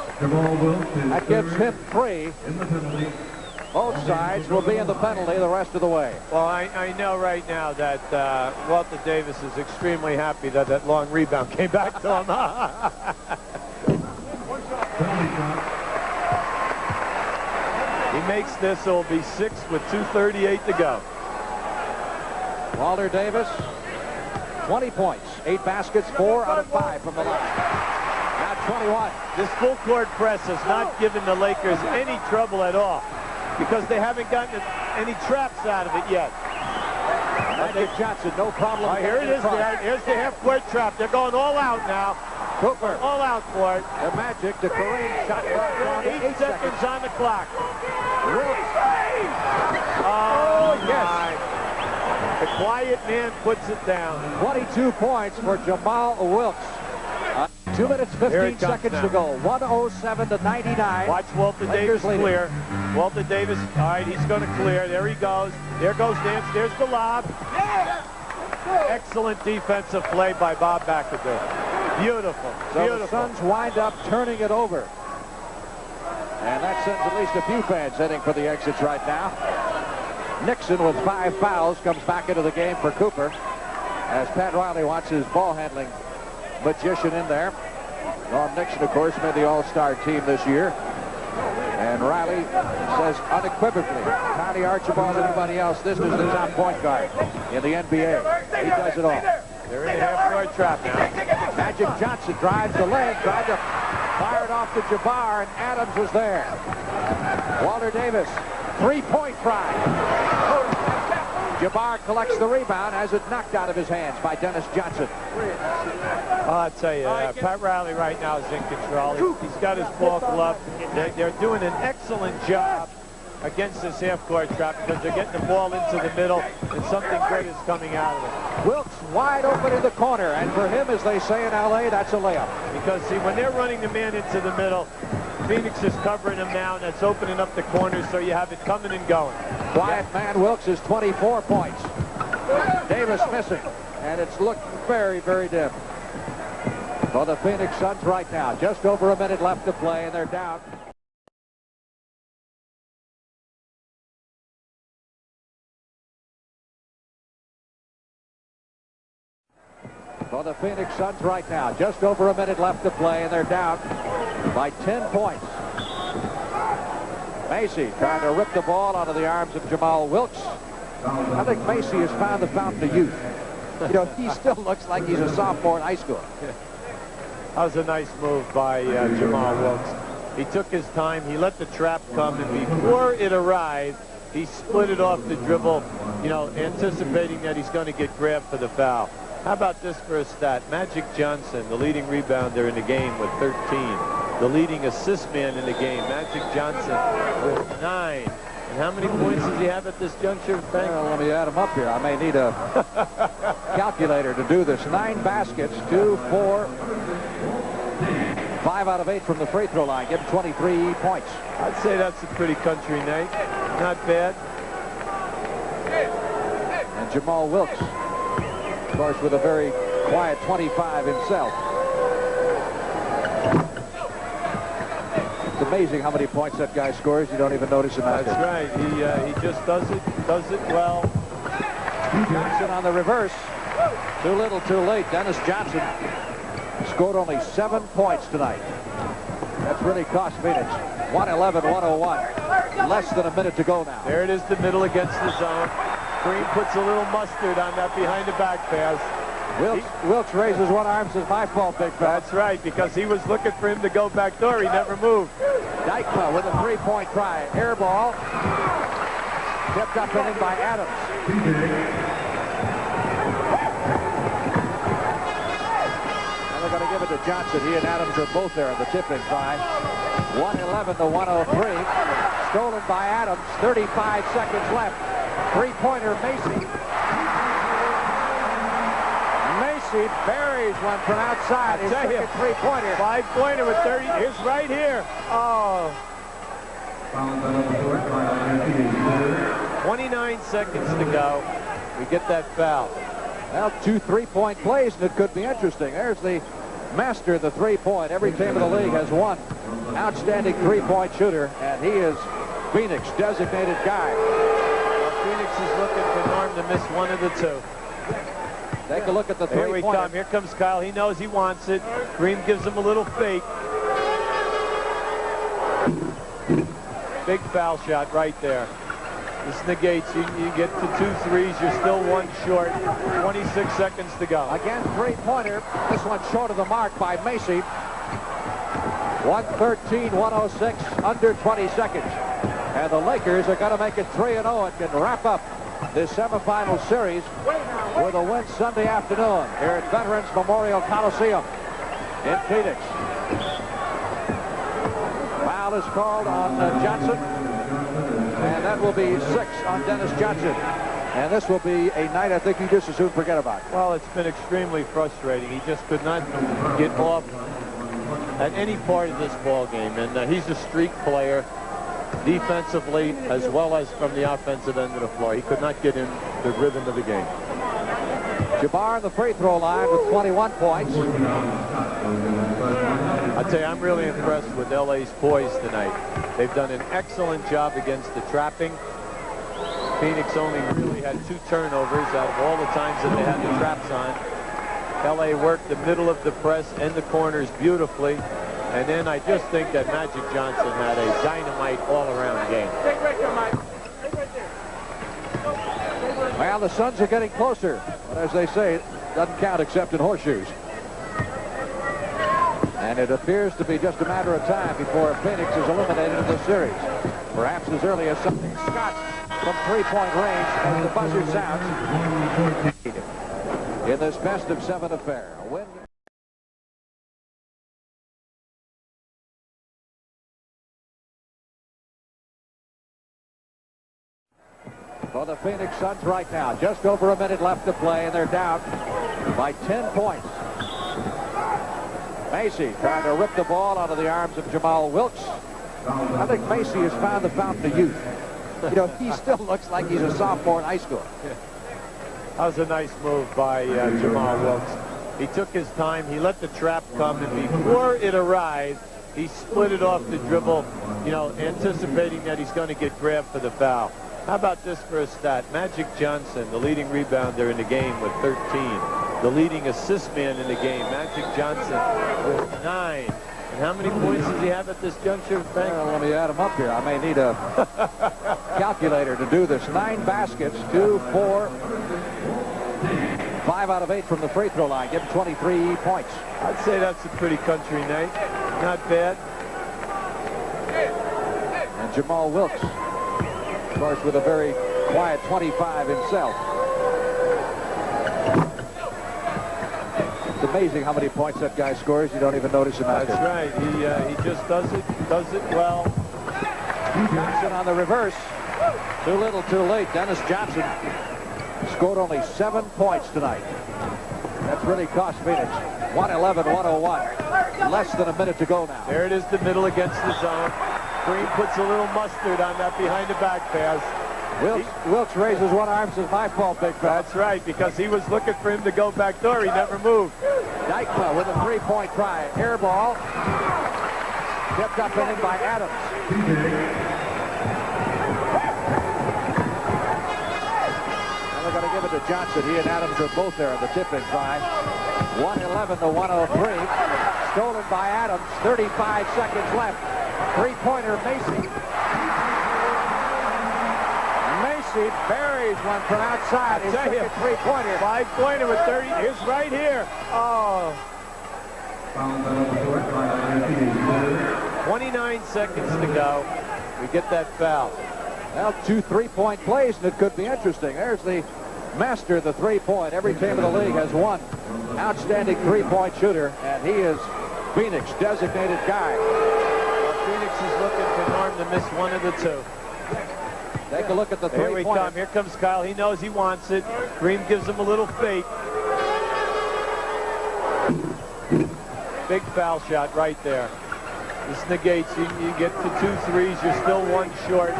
That gives him 3. Both sides will be in the penalty the rest of the way. Well, I know right now that Walter Davis is extremely happy that that long rebound came back to him. He makes this, so it'll be 6 with 2:38 to go. Walter Davis, 20 points, 8 baskets, 4 out of 5 from the line. Now 21. This full court press has not given the Lakers any trouble at all because they haven't gotten any traps out of it yet. Magic Johnson, no problem. Oh, here it is there. Here's the half-court trap. They're going all out now. Cooper. All out for it. The Magic, the Kareem shot clock down to 8 seconds on the clock. Wilkes. Oh, yes. The quiet man puts it down. 22 points for Jamal Wilkes. 2 minutes, 15 seconds to go. 107 to 99. Watch Walter Davis clear. Walter Davis, all right, he's going to clear. There he goes. There goes Nance. There's the lob. Excellent defensive play by Bob McAdoo. Beautiful. So Beautiful. the Suns wind up turning it over. And that sends at least a few fans heading for the exits right now. Nixon with 5 fouls comes back into the game for Cooper as Pat Riley wants his ball handling magician in there. Norm Nixon, of course, made the All-Star team this year. And Riley says unequivocally, Connie Archibald, anybody else, this is the top point guard in the NBA. He does it all. They're in the half-court trap now. Magic Johnson drives the lane, tried to fire it off to Jabbar, and Adams was there. Walter Davis, three-point try. Jabbar collects the rebound, has it knocked out of his hands by Dennis Johnson. I'll tell you, Pat Riley right now is in control. He's got his ball gloved. They're doing an excellent job against this half-court trap because they're getting the ball into the middle and something great is coming out of it. Wilkes wide open in the corner, and for him, as they say in L.A., that's a layup. Because, see, when they're running the man into the middle, Phoenix is covering him now, and that's opening up the corners, so you have it coming and going. Quiet man Wilkes is 24 points. Davis missing, and it's looked very, very dim for the Phoenix Suns right now. Just over a minute left to play, and they're down. For the Phoenix Suns right now, just over a minute left to play, and they're down by 10 points. Macy trying to rip the ball out of the arms of Jamal Wilkes. I think Macy has found the fountain of youth. You know, he still looks like he's a sophomore in high school. That was a nice move by Jamal Wilkes. He took his time. He let the trap come, and before it arrived, he split it off the dribble, you know, anticipating that he's going to get grabbed for the foul. How about this for a stat? Magic Johnson, the leading rebounder in the game with 13. The leading assist man in the game, Magic Johnson, with 9. And how many points does he have at this juncture, Frank? Well, let me add them up here. I may need a calculator to do this. 9 baskets, 2, 4, 5 out of 8 from the free throw line. Give him 23 points. I'd say that's a pretty country night. Not bad. And Jamal Wilkes, of course, with a very quiet 25 himself. It's amazing how many points that guy scores. You don't even notice him out there. That's right. He just does it well. Johnson on the reverse. Too little, too late. Dennis Johnson scored only 7 points tonight. That's really cost Phoenix. 111-101. Less than a minute to go now. There it is, the middle against the zone. Green puts a little mustard on that behind the back pass. Wilkes raises one arm, says, my fault, big fella. That's right, because he was looking for him to go back door. He never moved. Dykma with a three-point try. Air ball. Tipped up and in by Adams. And they're going to give it to Johnson. He and Adams are both there in the tipping try. 111-103. Stolen by Adams. 35 seconds left. Three-pointer, Macy. Macy buries one from outside. His second three-pointer. 5-pointer with 30. Here's right here. Oh. 29 seconds to go. We get that foul. Well, 2 3-point plays, and it could be interesting. There's the master of the three-point. Every team in the league has one outstanding three-point shooter, and he is Phoenix designated guy. Phoenix is looking for Norm to miss one of the two. Take a look at the three-pointer. Here we come. Here comes Kyle. He knows he wants it. Green gives him a little fake. Big foul shot right there. This negates. You get to 2 threes. You're still 1 short. 26 seconds to go. Again, three-pointer. This one short of the mark by Macy. 113-106, under 20 seconds. And the Lakers are going to make it 3-0 and can wrap up this semifinal series with a win Sunday afternoon here at Veterans Memorial Coliseum in Phoenix. Foul is called on Johnson, and that will be 6 on Dennis Johnson. And this will be a night I think you just as soon forget about. Well, it's been extremely frustrating. He just could not get off at any part of this ball game, and he's a streak player defensively as well as from the offensive end of the floor. He could not get in the rhythm of the game. Jabbar on the free throw line with 21 points. I'll tell you, I'm really impressed with LA's poise tonight. They've done an excellent job against the trapping. Phoenix only really had 2 turnovers out of all the times that they had the traps on. LA worked the middle of the press and the corners beautifully. And then I just think that Magic Johnson had a dynamite all-around game. Well, the Suns are getting closer. But as they say, it doesn't count except in horseshoes. And it appears to be just a matter of time before Phoenix is eliminated in the series. Perhaps as early as something. Scott from three-point range as the buzzer sounds. In this best-of-7 affair. A win. For the Phoenix Suns right now. Just over a minute left to play, and they're down by 10 points. Macy trying to rip the ball out of the arms of Jamal Wilkes. I think Macy has found the fountain of youth. You know, he still looks like he's a sophomore in high school. That was a nice move by Jamal Wilkes. He took his time. He let the trap come, and before it arrived, he split it off the dribble, you know, anticipating that he's going to get grabbed for the foul. How about this for a stat? Magic Johnson, the leading rebounder in the game with 13. The leading assist man in the game, Magic Johnson, with 9. And how many points does he have at this juncture, Frank? Well, let me add them up here. I may need a calculator to do this. 9 baskets, 2, 4, 5 out of 8 from the free throw line. Give him 23 points. I'd say that's a pretty country night. Not bad. And Jamal Wilkes, of course, with a very quiet 25 himself. It's amazing how many points that guy scores. You don't even notice him out there. That's right. He just does it well. Johnson on the reverse. Too little, too late. Dennis Johnson scored only 7 points tonight. That's really cost Phoenix. 111-101. Less than a minute to go now. There it is, the middle against the zone. Green puts a little mustard on that behind the back pass. Wilkes raises one arm, says, my fault, big fella. That's right, because he was looking for him to go back door. He never moved. Dykma with a 3-point try. Air ball. Kept up in by Adams. And they're going to give it to Johnson. He and Adams are both there on the tipping try. 111-103. Stolen by Adams. 35 seconds left. Three-pointer, Macy. Macy buries one from outside. His second three-pointer. 5-pointer with 30. Here's right here. Oh. 29 seconds to go. We get that foul. Well, 2 3-point plays, and it could be interesting. There's the master of the three-point. Every team in the league has one outstanding three-point shooter, and he is Phoenix designated guy. Phoenix is looking for Norm to miss one of the 2. Take a look at the three-pointer. Here comes Kyle. He knows he wants it. Green gives him a little fake. Big foul shot right there. This negates. You get to 2 threes. You're still 1 short.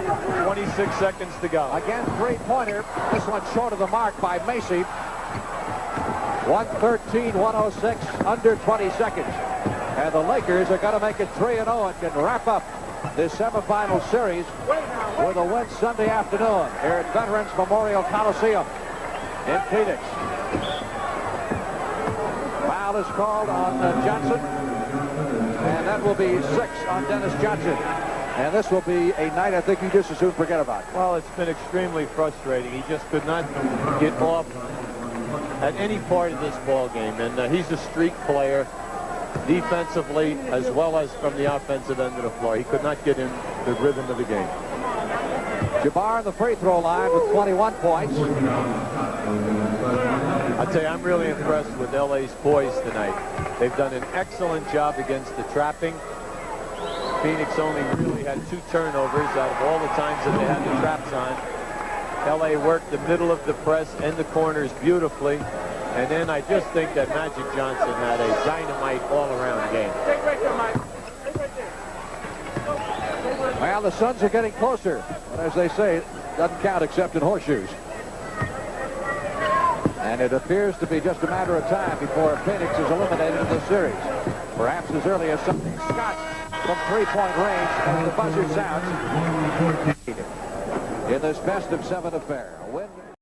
26 seconds to go. Again, three-pointer. This one short of the mark by Macy. 113-106, under 20 seconds. And the Lakers are going to make it 3-0 and can wrap up this semifinal series with a win Sunday afternoon here at Veterans Memorial Coliseum in Phoenix. Foul is called on Johnson, and that will be 6 on Dennis Johnson. And this will be a night I think you just as soon forget about. Well, it's been extremely frustrating. He just could not get off at any part of this ball game, and he's a streak player. Defensively as well as from the offensive end of the floor. He could not get in the rhythm of the game. Jabbar on the free throw line with 21 points. I tell you, I'm really impressed with LA's poise tonight. They've done an excellent job against the trapping. Phoenix only really had 2 turnovers out of all the times that they had the traps on. LA worked the middle of the press and the corners beautifully. And then I just think that Magic Johnson had a dynamite all-around game. Well, the Suns are getting closer. But as they say, it doesn't count except in horseshoes. And it appears to be just a matter of time before Phoenix is eliminated in the series. Perhaps as early as something. Scott from three-point range as the buzzer sounds. in this best of 7 affair. A win.